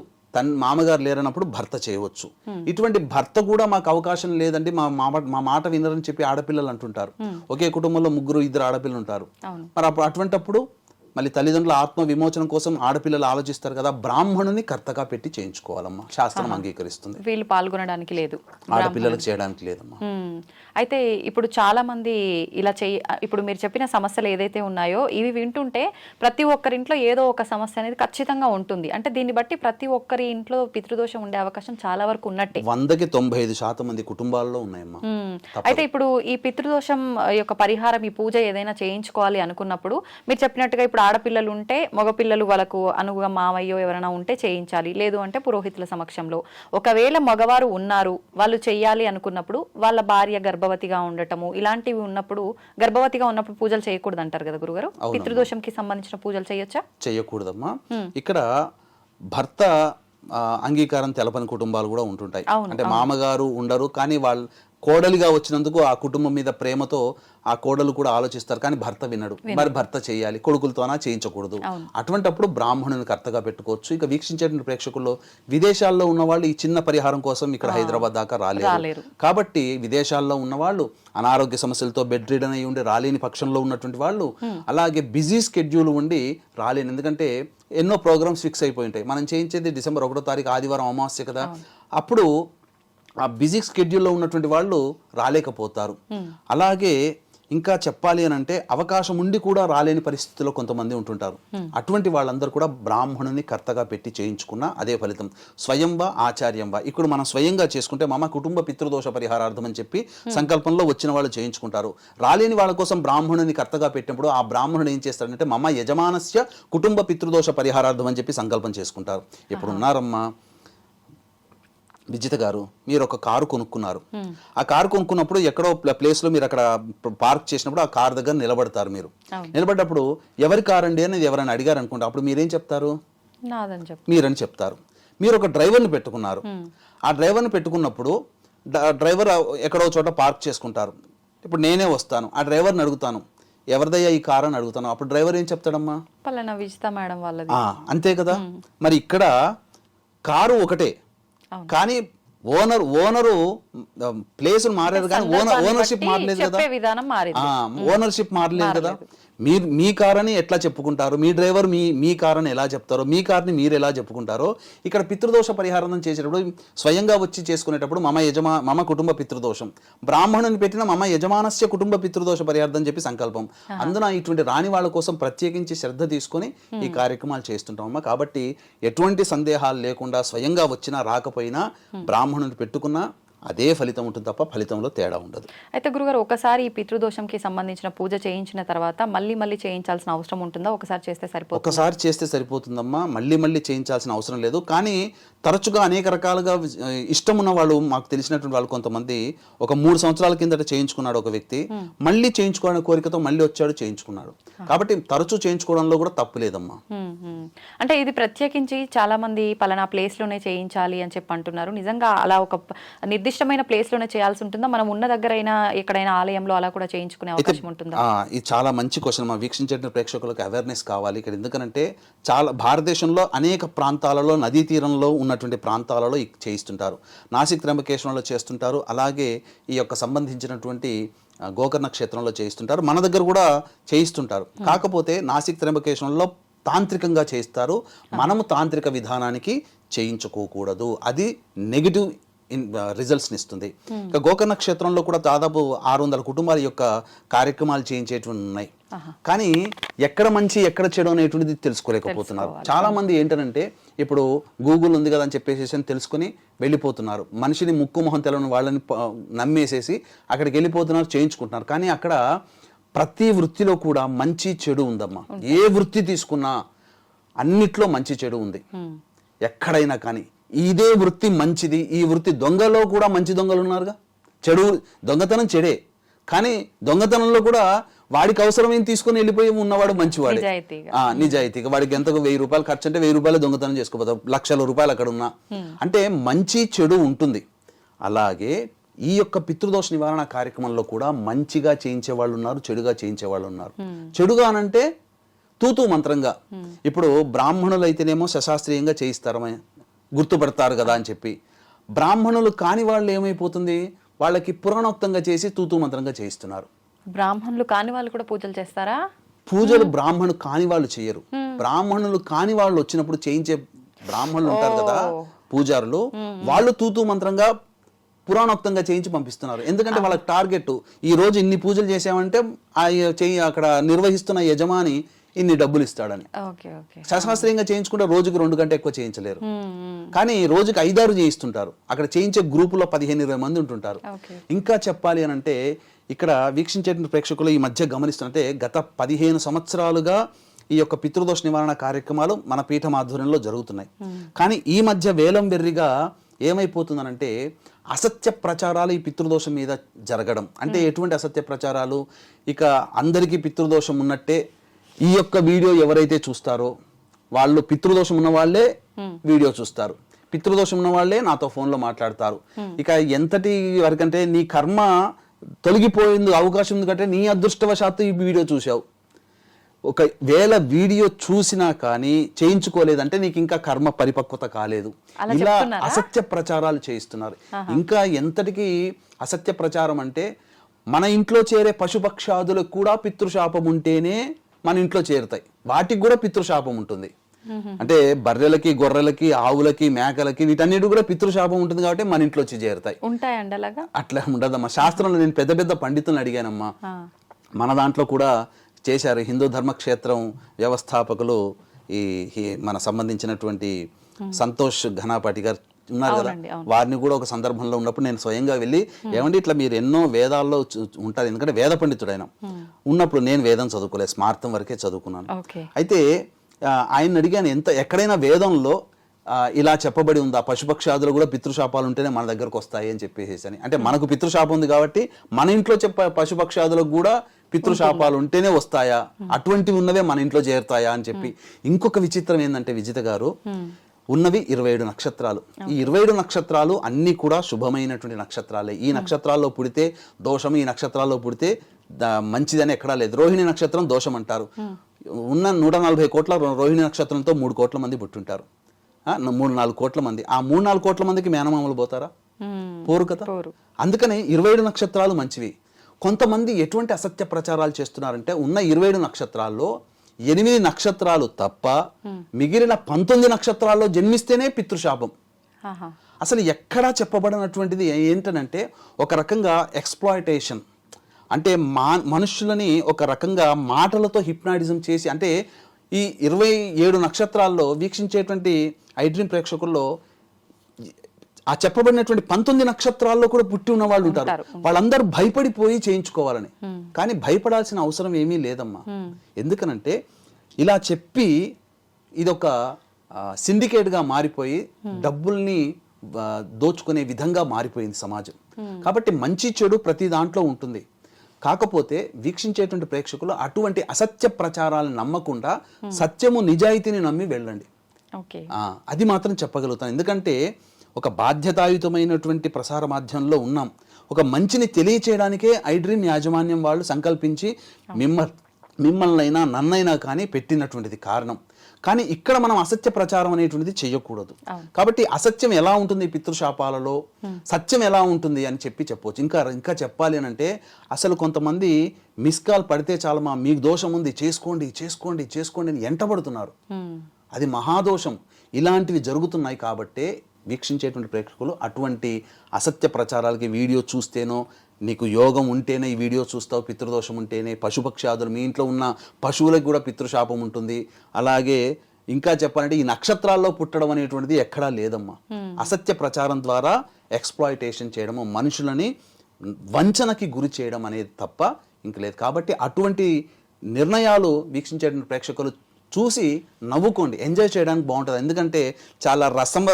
మామగారు లేరన్నప్పుడు భర్త చేయవచ్చు. ఇటువంటి భర్త కూడా మాకు అవకాశం లేదండి, మా మాట వినరని చెప్పి ఆడపిల్లలు అంటుంటారు. ఒకే కుటుంబంలో 2 ఆడపిల్లలు ఉంటారు. మరి అటువంటప్పుడు మళ్ళీ తల్లిదండ్రుల ఆత్మ విమోచనం కోసం ఆడపిల్లలు ఆలోచిస్తారు కదా, బ్రాహ్మణుని కర్తగా పెట్టి చేయించుకోవాలమ్మా. శాస్త్రం అంగీకరిస్తుంది. వీళ్ళు పాల్గొనడానికి లేదు, ఆడపిల్లలకు చేయడానికి లేదమ్మా. అయితే ఇప్పుడు చాలా మంది ఇలా ఇప్పుడు మీరు చెప్పిన సమస్యలు ఏదైతే ఉన్నాయో ఇవి వింటుంటే ప్రతి ఒక్కరింట్లో ఏదో ఒక సమస్య అనేది ఖచ్చితంగా ఉంటుంది. అంటే దీన్ని బట్టి ప్రతి ఒక్కరి ఇంట్లో పితృదోషం ఉండే అవకాశం చాలా వరకు ఉన్నట్టే. 100కి 95% మంది కుటుంబాల్లో ఉన్నాయమ్మా. అయితే ఇప్పుడు ఈ పితృదోషం యొక్క పరిహారం, ఈ పూజ ఏదైనా చేయించుకోవాలి అనుకున్నప్పుడు మీరు చెప్పినట్టుగా ఇప్పుడు ఆడపిల్లలు ఉంటే మగపిల్లలు వాళ్ళకు అనుగుగా మామయ్యో ఎవరైనా ఉంటే చేయించాలి, లేదు అంటే పురోహితుల సమక్షంలో. ఒకవేళ మగవారు ఉన్నారు, వాళ్ళు చెయ్యాలి అనుకున్నప్పుడు వాళ్ళ భార్య గర్భవతిగా ఉండటము ఇలాంటివి ఉన్నప్పుడు, గర్భవతిగా ఉన్నప్పుడు పూజలు చేయకూడదు అంటారు కదా గురుగారు. పితృదోషంకి సంబంధించిన పూజలు చేయొచ్చా? చేయకూడదమ్మా. ఇక్కడ భర్త అంగీకారం తెలపని కుటుంబాలు కూడా ఉంటుంటాయి. అంటే మామగారు ఉండరు, కానీ వాళ్ళు కోడలిగా వచ్చినందుకు ఆ కుటుంబం మీద ప్రేమతో ఆ కోడలు కూడా ఆలోచిస్తారు, కానీ భర్త వినడు. మరి భర్త చేయాలి, కొడుకులతోనా చేయించకూడదు. అటువంటప్పుడు బ్రాహ్మణుని కర్తగా పెట్టుకోవచ్చు. ఇక వీక్షించేటువంటి ప్రేక్షకుల్లో విదేశాల్లో ఉన్న వాళ్ళు ఈ చిన్న పరిహారం కోసం ఇక్కడ హైదరాబాద్ దాకా రాలేరు. కాబట్టి విదేశాల్లో ఉన్న వాళ్ళు, అనారోగ్య సమస్యలతో బెడ్ రిడన్ అయి ఉండి రాలేని పక్షంలో ఉన్నటువంటి వాళ్ళు, అలాగే బిజీ స్కెడ్యూల్ ఉండి రాలేని, ఎందుకంటే ఎన్నో ప్రోగ్రామ్స్ ఫిక్స్ అయిపోయి ఉంటాయి. మనం చేయించేది డిసెంబర్ 1వ తారీఖు ఆదివారం అమావాస్య కదా, అప్పుడు ఆ బిజీ స్కెడ్యూల్లో ఉన్నటువంటి వాళ్ళు రాలేకపోతారు. అలాగే ఇంకా చెప్పాలి అని అంటే అవకాశం ఉండి కూడా రాలేని పరిస్థితుల్లో కొంతమంది ఉంటుంటారు. అటువంటి వాళ్ళందరూ కూడా బ్రాహ్మణుని కర్తగా పెట్టి చేయించుకున్న అదే ఫలితం. స్వయంవా ఆచార్యంవా, ఇప్పుడు మనం స్వయంగా చేసుకుంటే మమ కుటుంబ పితృదోష పరిహారార్థం అని చెప్పి సంకల్పంలో వచ్చిన వాళ్ళు చేయించుకుంటారు. రాలేని వాళ్ళ కోసం బ్రాహ్మణుని కర్తగా పెట్టినప్పుడు ఆ బ్రాహ్మణుడు ఏం చేస్తాడంటే మమ యజమానస్య కుటుంబ పితృదోష పరిహారార్థం అని చెప్పి సంకల్పం చేసుకుంటారు. ఇప్పుడు ఉన్నారమ్మా విజిత గారు, మీరు ఒక కారు కొనుక్కున్నారు. ఆ కారు కొనుక్కున్నప్పుడు ఎక్కడో ప్లేస్లో మీరు అక్కడ పార్క్ చేసినప్పుడు ఆ కారు దగ్గర నిలబడతారు. మీరు నిలబడ్డప్పుడు ఎవరి కారు అండి అనేది ఎవరైనా అడిగారు అనుకుంటే అప్పుడు మీరేం చెప్తారు? మీరని చెప్తారు. మీరు ఒక డ్రైవర్ని పెట్టుకున్నారు. ఆ డ్రైవర్ని పెట్టుకున్నప్పుడు డ్రైవర్ ఎక్కడో చోట పార్క్ చేసుకుంటారు. ఇప్పుడు నేనే వస్తాను, ఆ డ్రైవర్ని అడుగుతాను, ఎవరిదయ్యా ఈ కారు అని అడుగుతాను. అప్పుడు డ్రైవర్ ఏం చెప్తాడమ్మా? పలానా విజిత మేడం వాళ్ళది. అంతే కదా. మరి ఇక్కడ కారు ఒకటే, కానీ ఓనరు ప్లేస్ మారారు, కానీ ఓనర్షిప్ మారలేదు కదా. ఓనర్షిప్ మారలేదు కదా. మీరు మీ కార్ అని ఎట్లా చెప్పుకుంటారు, మీ డ్రైవర్ మీ కార్ అని ఎలా చెప్తారో, మీ కార్ని మీరు ఎలా చెప్పుకుంటారో, ఇక్కడ పితృదోష పరిహారం చేసేటప్పుడు స్వయంగా వచ్చి చేసుకునేటప్పుడు మమ కుటుంబ పితృదోషం, బ్రాహ్మణుని పెట్టిన మమ యజమానస్య కుటుంబ పితృదోష పరిహారం చెప్పి సంకల్పం. అందున ఇటువంటి రాని వాళ్ళ కోసం ప్రత్యేకించి శ్రద్ధ తీసుకొని ఈ కార్యక్రమాలు చేస్తుంటామమ్మా. కాబట్టి ఎటువంటి సందేహాలు లేకుండా స్వయంగా వచ్చినా రాకపోయినా బ్రాహ్మణుని పెట్టుకున్నా అదే ఫలితం ఉంటుంది తప్ప ఫలితంలో తేడా ఉండదు. అయితే గురుగారు, ఒకసారి ఈ పితృదోషంకి సంబంధించిన పూజ చేయించిన తర్వాత మళ్ళీ మళ్ళీ చేయించాల్సిన అవసరం ఉంటుందా? ఒకసారి చేస్తే సరిపోతుంది? ఒకసారి చేస్తే సరిపోతుందమ్మా, మళ్ళీ మళ్ళీ చేయించాల్సిన అవసరం లేదు. కానీ తరచుగా అనేక రకాలుగా ఇష్టం ఉన్న వాళ్ళు, మాకు తెలిసినటువంటి వాళ్ళు కొంతమంది ఒక 3 సంవత్సరాల కిందట చేయించుకున్నాడు ఒక వ్యక్తి, మళ్ళీ చేయించుకోవాలనే కోరికతో మళ్ళీ వచ్చాడు, చేయించుకున్నాడు. కాబట్టి తరచూ చేయించుకోవడంలో కూడా తప్పు లేదమ్మా. అంటే ఇది ప్రత్యేకించి చాలా మంది పలానా ప్లేస్ లోనే చేయించాలి అని చెప్పి అంటున్నారు. నిజంగా అలా ఒక నిర్దిష్టమైన ప్లేస్ లోనే చేయాల్సి ఉంటుందా? మనం ఉన్న దగ్గరైనా ఎక్కడైనా ఆలయంలో అలా కూడా చేయించుకునే అవకాశం ఉంటుందా? ఇది చాలా మంచి క్వశ్చన్. మా వీక్షించే ప్రేక్షకులకు అవేర్నెస్ కావాలి ఇక్కడ. ఎందుకంటే చాలా భారతదేశంలో అనేక ప్రాంతాలలో, నదీ తీరంలో ఉన్నటువంటి ప్రాంతాలలో చేయిస్తుంటారు. నాసిక్ త్ర్యంబకేశ్వరంలో చేస్తుంటారు, అలాగే ఈ యొక్క సంబంధించినటువంటి గోకర్ణ క్షేత్రంలో చేయిస్తుంటారు, మన దగ్గర కూడా చేయిస్తుంటారు. కాకపోతే నాసిక్ త్ర్యంబకేశ్వరంలో తాంత్రికంగా చేయిస్తారు, మనము తాంత్రిక విధానానికి చేయించుకోకూడదు. అది నెగిటివ్ రిజల్ట్స్ని ఇస్తుంది. ఇక గోకర్ణ క్షేత్రంలో కూడా దాదాపు 600 కుటుంబాల యొక్క కార్యక్రమాలు చేయించేటువంటి ఉన్నాయి. కానీ ఎక్కడ మంచి ఎక్కడ చెడు అనేటువంటిది తెలుసుకోలేకపోతున్నారు. చాలా మంది ఏంటంటే ఇప్పుడు గూగుల్ ఉంది కదా అని చెప్పేసి తెలుసుకుని వెళ్ళిపోతున్నారు. మనిషిని ముక్కు మొహం తెలవని వాళ్ళని నమ్మేసేసి అక్కడికి వెళ్ళిపోతున్నారు, చేయించుకుంటున్నారు. కానీ అక్కడ ప్రతి వృత్తిలో కూడా మంచి చెడు ఉందమ్మా. ఏ వృత్తి తీసుకున్నా అన్నిట్లో మంచి చెడు ఉంది ఎక్కడైనా. కానీ ఇదే వృత్తి మంచిది, ఈ వృత్తి దొంగలో కూడా మంచి దొంగలు ఉన్నారుగా. చెడు దొంగతనం చెడే, కానీ దొంగతనంలో కూడా వాడికి అవసరమైన తీసుకుని వెళ్ళిపోయి ఉన్నవాడు మంచివాడే, నిజాయితీగా. వాడికి ఎంతకు 1000 రూపాయలు ఖర్చు అంటే 1000 రూపాయలు దొంగతనం చేసుకోపోతావు, లక్షల రూపాయలు అక్కడ ఉన్నా. అంటే మంచి చెడు ఉంటుంది. అలాగే ఈ యొక్క పితృదోష నివారణ కార్యక్రమంలో కూడా మంచిగా చేయించే వాళ్ళు ఉన్నారు, చెడుగా చేయించే వాళ్ళు ఉన్నారు. చెడుగా అనంటే తూతూ మంత్రంగా. ఇప్పుడు బ్రాహ్మణులు అయితేనేమో శశాస్త్రీయంగా చేయిస్తారు, గుర్తుపడతారు కదా అని చెప్పి. బ్రాహ్మణులు కాని వాళ్ళు ఏమైపోతుంది, వాళ్ళకి పురాణోక్తంగా చేసి తూతూ మంత్రంగా చేయిస్తున్నారు. బ్రాహ్మణులు కాని వాళ్ళు కూడా పూజలు చేస్తారా? పూజలు బ్రాహ్మణులు కాని వాళ్ళు చేయరు. బ్రాహ్మణులు కాని వాళ్ళు వచ్చినప్పుడు చేయించే బ్రాహ్మణులు ఉంటారు కదా, పూజారులు, వాళ్ళు తూతూ మంత్రంగా పురాణోక్తంగా చేయించి పంపిస్తున్నారు. ఎందుకంటే వాళ్ళకి టార్గెట్, ఈ రోజు ఇన్ని పూజలు చేసామంటే అక్కడ నిర్వహిస్తున్న యజమాని ఇన్ని డబ్బులు ఇస్తాడని. శాస్త్రీయంగా చేయించుకుంటే రోజుకి 2 గంటలు ఎక్కువ చేయించలేరు, కానీ రోజుకి 5-6 చేయిస్తుంటారు. అక్కడ చేయించే గ్రూపులో 15-20 మంది ఉంటుంటారు. ఇంకా చెప్పాలి అని అంటే ఇక్కడ వీక్షించే ప్రేక్షకులు ఈ మధ్య గమనిస్తుంటే గత 15 సంవత్సరాలుగా ఈ యొక్క పితృదోష నివారణ కార్యక్రమాలు మన పీఠం ఆధ్వర్యంలో జరుగుతున్నాయి. కానీ ఈ మధ్య వేలం వెర్రిగా ఏమైపోతుందనంటే అసత్య ప్రచారాలు ఈ పితృదోషం మీద జరగడం. అంటే ఎటువంటి అసత్య ప్రచారాలు, ఇక అందరికీ పితృదోషం ఉన్నట్టే ఈ యొక్క వీడియో ఎవరైతే చూస్తారో వాళ్ళు పితృదోషం ఉన్న వాళ్ళే వీడియో చూస్తారు, పితృదోషం ఉన్న వాళ్ళే నాతో ఫోన్లో మాట్లాడతారు. ఇక ఎంతటి వరకంటే నీ కర్మ తొలగిపోయింది అవకాశం ఉంది కంటే నీ అదృష్టవశాత్తు ఈ వీడియో చూసావు. ఒకవేళ వీడియో చూసినా కానీ చేయించుకోలేదంటే నీకు ఇంకా కర్మ పరిపక్వత కాలేదు. ఇలా అసత్య ప్రచారాలు చేయిస్తున్నారు. ఇంకా ఎంతటికి అసత్య ప్రచారం అంటే మన ఇంట్లో చేరే పశుపక్షాదులకు కూడా పితృశాపం ఉంటేనే మన ఇంట్లో చేరుతాయి, వాటికి కూడా పితృశాపం ఉంటుంది. అంటే బర్రెలకి, గొర్రెలకి, ఆవులకి, మేకలకి వీటన్నిటి కూడా పితృశాపం ఉంటుంది కాబట్టి మన ఇంట్లో వచ్చి చేరుతాయి. అట్లా ఉండదమ్మా. శాస్త్రంలో నేను పెద్ద పెద్ద పండితులను అడిగానమ్మా, మన దాంట్లో కూడా చేశారు. హిందూ ధర్మక్షేత్రం వ్యవస్థాపకులు ఈ మన సంబంధించినటువంటి సంతోష్ ఘనాపాటి గారు ఉన్నారు కదా, వారిని కూడా ఒక సందర్భంలో ఉన్నప్పుడు నేను స్వయంగా వెళ్ళి, ఏమంటే ఇట్లా మీరు ఎన్నో వేదాల్లో ఉంటారు, ఎందుకంటే వేద పండితుడు ఆయన ఉన్నప్పుడు నేను వేదం చదువుకోలేదు, స్మార్థం వరకే చదువుకున్నాను. అయితే ఆయన అడిగాను, ఎక్కడైనా వేదంలో ఇలా చెప్పబడి ఉందా, పశుపక్షాదులు కూడా పితృశాపాలు ఉంటేనే మన దగ్గరకు వస్తాయి అని చెప్పేసి అని. అంటే మనకు పితృశాపం ఉంది కాబట్టి మన ఇంట్లో పశుపక్షాదులకు కూడా పితృశాపాలు ఉంటేనే వస్తాయా, అటువంటివి ఉన్నవే మన ఇంట్లో చేరుతాయా అని చెప్పి. ఇంకొక విచిత్రం ఏంటంటే విజిత గారు, ఉన్నవి 27 నక్షత్రాలు. ఈ 27 నక్షత్రాలు అన్ని కూడా శుభమైనటువంటి నక్షత్రాలే. ఈ నక్షత్రాల్లో పుడితే దోషం, ఈ నక్షత్రాల్లో పుడితే మంచిదని ఎక్కడా లేదు. రోహిణి నక్షత్రం దోషం అంటారు. ఉన్న 140 కోట్ల రోహిణి నక్షత్రంతో 3 కోట్ల మంది పుట్టుంటారు, 3-4 కోట్ల మంది. ఆ 3-4 కోట్ల మందికి మేనమామలు పోతారా? పోరు కదా. అందుకని 27 నక్షత్రాలు మంచివి. కొంతమంది ఎటువంటి అసత్య ప్రచారాలు చేస్తున్నారంటే ఉన్న 27 నక్షత్రాల్లో 8 నక్షత్రాలు తప్ప మిగిలిన 19 నక్షత్రాల్లో జన్మిస్తేనే పితృశాపం. అసలు ఎక్కడా చెప్పబడినటువంటిది ఏంటనంటే ఒక రకంగా ఎక్స్ప్లాయిటేషన్, అంటే మనుషులని ఒక రకంగా మాటలతో హిప్నాటిజం చేసి, అంటే ఈ 27 నక్షత్రాల్లో వీక్షించేటువంటి ఐ డ్రీమ్ ప్రేక్షకుల్లో ఆ చెప్పబడినటువంటి 19 నక్షత్రాల్లో కూడా పుట్టి ఉన్న వాళ్ళు ఉంటారు. వాళ్ళందరూ భయపడిపోయి చేయించుకోవాలని. కానీ భయపడాల్సిన అవసరం ఏమీ లేదమ్మా. ఎందుకనంటే ఇలా చెప్పి ఇదొక సిండికేట్గా మారిపోయి డబ్బుల్ని దోచుకునే విధంగా మారిపోయింది సమాజం. కాబట్టి మంచి చెడు ప్రతి దాంట్లో ఉంటుంది. కాకపోతే వీక్షించేటువంటి ప్రేక్షకులు అటువంటి అసత్య ప్రచారాలను నమ్మకుండా సత్యము నిజాయితీని నమ్మి వెళ్ళండి. అది మాత్రం చెప్పగలుగుతాను. ఎందుకంటే ఒక బాధ్యతాయుతమైనటువంటి ప్రసార మాధ్యమంలో ఉన్నాం. ఒక మంచిని తెలియచేయడానికే iDream యాజమాన్యం వాళ్ళు సంకల్పించి మిమ్మల్నైనా నన్నైనా కానీ పెట్టినటువంటిది కారణం. కానీ ఇక్కడ మనం అసత్య ప్రచారం అనేటువంటిది చేయకూడదు. కాబట్టి అసత్యం ఎలా ఉంటుంది పితృశాపాలలో, సత్యం ఎలా ఉంటుంది అని చెప్పవచ్చు. ఇంకా చెప్పాలి అని అంటే అసలు కొంతమంది మిస్ కాల్ పడితే చాలమా మీకు దోషం ఉంది చేసుకోండి చేసుకోండి చేసుకోండి అని ఎంటబడుతున్నారు. అది మహాదోషం. ఇలాంటివి జరుగుతున్నాయి. కాబట్టే వీక్షించేటువంటి ప్రేక్షకులు అటువంటి అసత్య ప్రచారాలకి వీడియో చూస్తేనో, నీకు యోగం ఉంటేనే ఈ వీడియో చూస్తావు, పితృదోషం ఉంటేనే, పశుపక్షాదులు మీ ఇంట్లో ఉన్న పశువులకు కూడా పితృశాపం ఉంటుంది. అలాగే ఇంకా చెప్పాలంటే ఈ నక్షత్రాల్లో పుట్టడం అనేటువంటిది ఎక్కడా లేదమ్మా. అసత్య ప్రచారం ద్వారా ఎక్స్ప్లాయిటేషన్ చేయడము, మనుషులని వంచనకి గురి చేయడం అనేది తప్ప ఇంక లేదు. కాబట్టి అటువంటి నిర్ణయాలు వీక్షించేటువంటి ప్రేక్షకులు చూసి నవ్వుకోండి, ఎంజాయ్ చేయడానికి బాగుంటుంది. ఎందుకంటే చాలా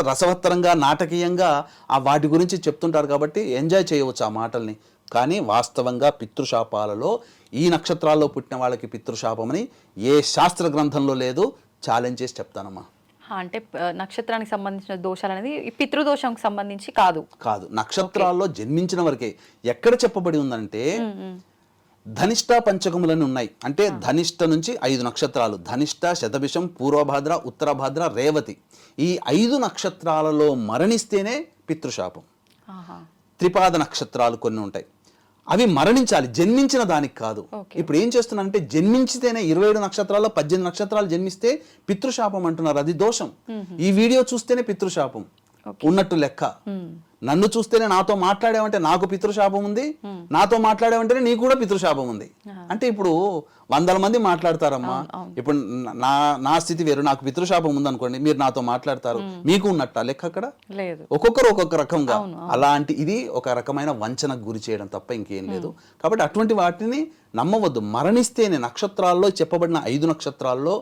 రసవత్తరంగా నాటకీయంగా ఆ వాటి గురించి చెప్తుంటారు కాబట్టి ఎంజాయ్ చేయవచ్చు ఆ మాటల్ని. కానీ వాస్తవంగా పితృశాపాలలో ఈ నక్షత్రాల్లో పుట్టిన వాళ్ళకి పితృశాపమని ఏ శాస్త్ర గ్రంథంలో లేదు. ఛాలెంజ్ చేసి చెప్తానమ్మా. అంటే నక్షత్రానికి సంబంధించిన దోషాలు అనేది పితృదోషంకి సంబంధించి కాదు, నక్షత్రాల్లో జన్మించిన వరకే. ఎక్కడ చెప్పబడి ఉందంటే ధనిష్ట పంచకములని ఉన్నాయి. అంటే ధనిష్ట నుంచి 5 నక్షత్రాలు, ధనిష్ట, శతభిషం, పూర్వభాద్ర, ఉత్తరభాద్ర, రేవతి. ఈ 5 నక్షత్రాలలో మరణిస్తేనే పితృశాపం. త్రిపాద నక్షత్రాలు కొన్ని ఉంటాయి, అవి మరణించాలి, జన్మించిన దానికి కాదు. ఇప్పుడు ఏం చేస్తున్నారంటే జన్మించితేనే 27 నక్షత్రాల్లో 18 నక్షత్రాలు జన్మిస్తే పితృశాపం అంటున్నారు. అది దోషం. ఈ వీడియో చూస్తేనే పితృశాపం ఉన్నట్టు లెక్క. నన్ను చూస్తేనే నాతో మాట్లాడావంటే నాకు పితృశాపం ఉంది, నాతో మాట్లాడావంటేనే నీకు కూడా పితృశాపం ఉంది. అంటే ఇప్పుడు 100 మంది మాట్లాడతారమ్మా. ఇప్పుడు నా స్థితి వేరు, నాకు పితృశాపం ఉందనుకోండి, మీరు నాతో మాట్లాడతారు, మీకు ఉన్నట్ట లెక్క అక్కడ లేదు. ఒక్కొక్కరు ఒక్కొక్క రకంగా. అలాంటి ఇది ఒక రకమైన వంచనకు గురి చేయడం తప్ప ఇంకేం లేదు. కాబట్టి అటువంటి వాటిని నమ్మవద్దు. మరణిస్తేనే నక్షత్రాల్లో చెప్పబడిన 5 నక్షత్రాల్లో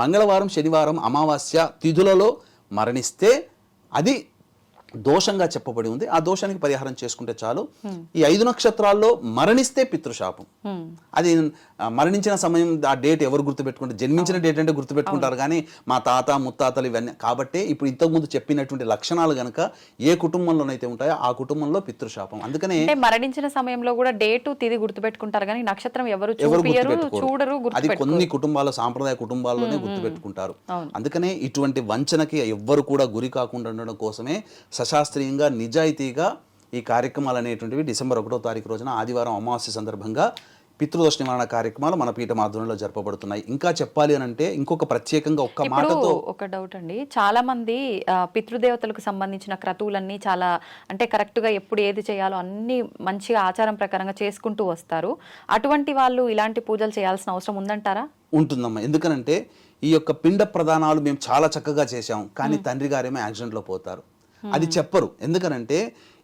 మంగళవారం, శనివారం, అమావాస్య తిథులలో మరణిస్తే అది దోషంగా చెప్పబడి ఉంది. ఆ దోషానికి పరిహారం చేసుకుంటే చాలు. ఈ 5 నక్షత్రాల్లో మరణిస్తే పితృశాపం. అది మరణించిన సమయం, ఆ డేట్ ఎవరు గుర్తుపెట్టుకుంటారు? జన్మించిన డేట్ అంటే గుర్తుపెట్టుకుంటారు, కానీ మా తాత ముత్తాతలు ఇవన్నీ. కాబట్టి ఇప్పుడు ఇంతకుముందు చెప్పినటువంటి లక్షణాలు గనక ఏ కుటుంబంలోనైతే ఉంటాయో ఆ కుటుంబంలో పితృశాపం. అందుకనే మరణించిన సమయంలో కూడా డేటు తిది గుర్తుపెట్టుకుంటారు, కానీ నక్షత్రం ఎవరు చూడరు. అది కొన్ని కుటుంబాలు, సాంప్రదాయ కుటుంబాల్లోనే గుర్తుపెట్టుకుంటారు. అందుకనే ఇటువంటి వంచనకి ఎవ్వరు కూడా గురి కాకుండా ఉండడం కోసమే సశాస్త్రీయంగా, నిజాయితీగా ఈ కార్యక్రమాలు అనేటువంటివి డిసెంబర్ 1వ తారీఖు రోజున ఆదివారం అమావాస్య సందర్భంగా పితృదోష నివారణ కార్యక్రమాలు మన పీఠం ఆధ్వర్యంలో జరపబడుతున్నాయి. ఇంకా చెప్పాలి అని అంటే ఇంకొక ప్రత్యేకంగా ఒక్క మాటతో ఒక డౌట్ అండి. చాలా మంది పితృదేవతలకు సంబంధించిన క్రతువులన్నీ చాలా అంటే కరెక్ట్గా ఎప్పుడు ఏది చేయాలో అన్ని మంచిగా ఆచారం ప్రకారంగా చేసుకుంటూ వస్తారు. అటువంటి వాళ్ళు ఇలాంటి పూజలు చేయాల్సిన అవసరం ఉందంటారా? ఉంటుందమ్మా. ఎందుకనంటే ఈ యొక్క పిండ ప్రదానాలు మేము చాలా చక్కగా చేశాం, కానీ తండ్రి గారేమో యాక్సిడెంట్లో పోతారు. అది చెప్పరు. ఎందుకనంటే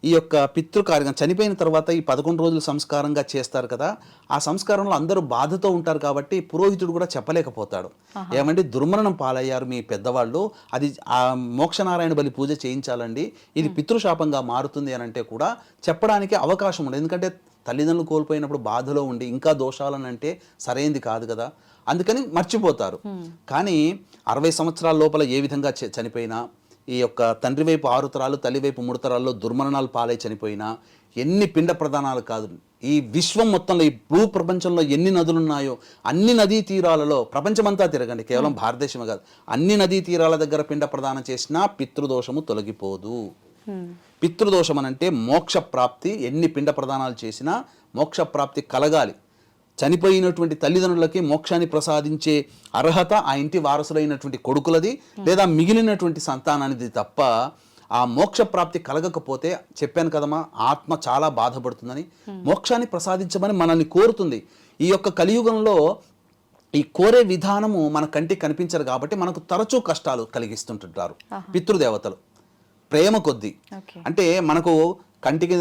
ఈ యొక్క పితృకార్యం చనిపోయిన తర్వాత ఈ 11 రోజులు సంస్కారంగా చేస్తారు కదా, ఆ సంస్కారంలో అందరూ బాధతో ఉంటారు. కాబట్టి పురోహితుడు కూడా చెప్పలేకపోతాడు. ఏమంటే దుర్మరణం పాలయ్యారు మీ పెద్దవాళ్ళు, అది ఆ మోక్షనారాయణ బలి పూజ చేయించాలండి, ఇది పితృశాపంగా మారుతుంది అని అంటే కూడా చెప్పడానికి అవకాశం ఉండదు. ఎందుకంటే తల్లిదండ్రులు కోల్పోయినప్పుడు బాధలో ఉండి ఇంకా దోషాలని అంటే సరైనది కాదు కదా, అందుకని మర్చిపోతారు. కానీ 60 సంవత్సరాల లోపల ఏ విధంగా చనిపోయినా, ఈ యొక్క తండ్రి వైపు 6 తరాలు, తల్లి వైపు 3 తరాల్లో దుర్మరణాలు పాలై చనిపోయినా, ఎన్ని పిండ ప్రదానాలు కాదు, ఈ విశ్వం మొత్తంలో, ఈ భూ ప్రపంచంలో ఎన్ని నదులు ఉన్నాయో అన్ని నదీ తీరాలలో, ప్రపంచమంతా తిరగండి, కేవలం భారతదేశమే కాదు, అన్ని నదీ తీరాల దగ్గర పిండ ప్రదానం చేసినా పితృదోషము తొలగిపోదు. పితృదోషం అనంటే మోక్ష ప్రాప్తి. ఎన్ని పిండ ప్రదానాలు చేసినా మోక్ష ప్రాప్తి కలగాలి. చనిపోయినటువంటి తల్లిదండ్రులకి మోక్షాన్ని ప్రసాదించే అర్హత ఆ ఇంటి వారసులైనటువంటి కొడుకులది లేదా మిగిలినటువంటి సంతానానిది తప్ప ఆ మోక్ష ప్రాప్తి కలగకపోతే చెప్పాను కదమ్మా, ఆత్మ చాలా బాధపడుతుందని. మోక్షాన్ని ప్రసాదించమని మనల్ని కోరుతుంది. ఈ యొక్క కలియుగంలో ఈ కోరే విధానము మన కంటికి కనిపించరు కాబట్టి మనకు తరచూ కష్టాలు కలిగిస్తుంటుంటారు పితృదేవతలు. ప్రేమ కొద్దీ. ఓకే. అంటే కంటికి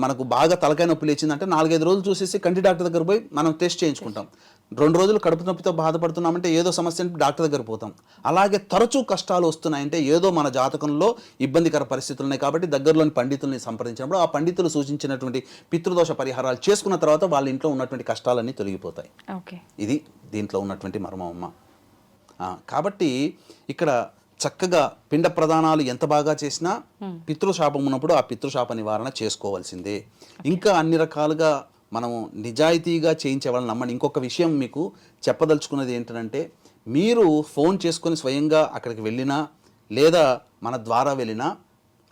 మనకు బాగా తలకాయ నొప్పి లేచిందంటే 4-5 రోజులు చూసేసి కంటి డాక్టర్ దగ్గర పోయి మనం టెస్ట్ చేయించుకుంటాం. 2 రోజులు కడుపు నొప్పితో బాధపడుతున్నామంటే ఏదో సమస్య డాక్టర్ దగ్గర పోతాం. అలాగే తరచూ కష్టాలు వస్తున్నాయంటే ఏదో మన జాతకంలో ఇబ్బందికర పరిస్థితులు ఉన్నాయి కాబట్టి దగ్గరలోని పండితుల్ని సంప్రదించినప్పుడు ఆ పండితులు సూచించినటువంటి పితృదోష పరిహారాలు చేసుకున్న తర్వాత వాళ్ళ ఇంట్లో ఉన్నటువంటి కష్టాలన్నీ తొలగిపోతాయి. ఓకే. ఇది దీంట్లో ఉన్నటువంటి మర్మమ్మ. కాబట్టి ఇక్కడ చక్కగా పిండ ప్రదానాలు ఎంత బాగా చేసినా పితృశాపం ఉన్నప్పుడు ఆ పితృశాప నివారణ చేసుకోవాల్సిందే. ఇంకా అన్ని రకాలుగా మనము నిజాయితీగా చేయించే వాళ్ళని నమ్మండి. ఇంకొక విషయం మీకు చెప్పదలుచుకున్నది ఏంటంటే, మీరు ఫోన్ చేసుకొని స్వయంగా అక్కడికి వెళ్ళినా లేదా మన ద్వారా వెళ్ళినా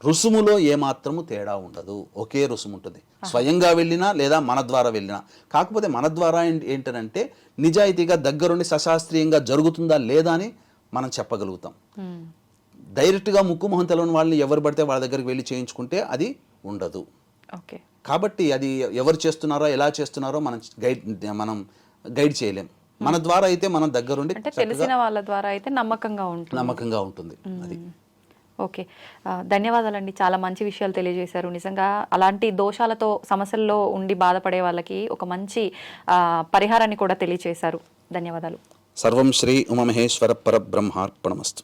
రుసుములో ఏమాత్రము తేడా ఉండదు, ఒకే రుసుము ఉంటుంది. స్వయంగా వెళ్ళినా లేదా మన ద్వారా వెళ్ళినా. కాకపోతే మన ద్వారా ఏంటంటే నిజాయితీగా దగ్గరుండి సశాస్త్రీయంగా జరుగుతుందా లేదా అని మనం చెప్పగలుగుతాం. డైరెక్ట్గా ముక్కు మొహం తెలవని వాళ్ళని ఎవరు పడితే వాళ్ళ దగ్గరికి వెళ్ళి చేయించుకుంటే అది ఉండదు. ఓకే. కాబట్టి అది ఎవరు చేస్తున్నారో ఎలా చేస్తున్నారో మనం గైడ్ చేయలేం. మన ద్వారా అయితే మనం దగ్గరుండి తెలిసిన వాళ్ళ ద్వారా అయితే నమ్మకంగా ఉంటుంది. అది ఓకే. ధన్యవాదాలండి, చాలా మంచి విషయాలు తెలియజేశారు. నిజంగా అలాంటి దోషాలతో సమస్యల్లో ఉండి బాధపడే వాళ్ళకి ఒక మంచి పరిహారాన్ని కూడా తెలియజేశారు. ధన్యవాదాలు. సర్వం శ్రీ ఉమామహేశ్వర పరబ్రహ్మార్పణమస్తు.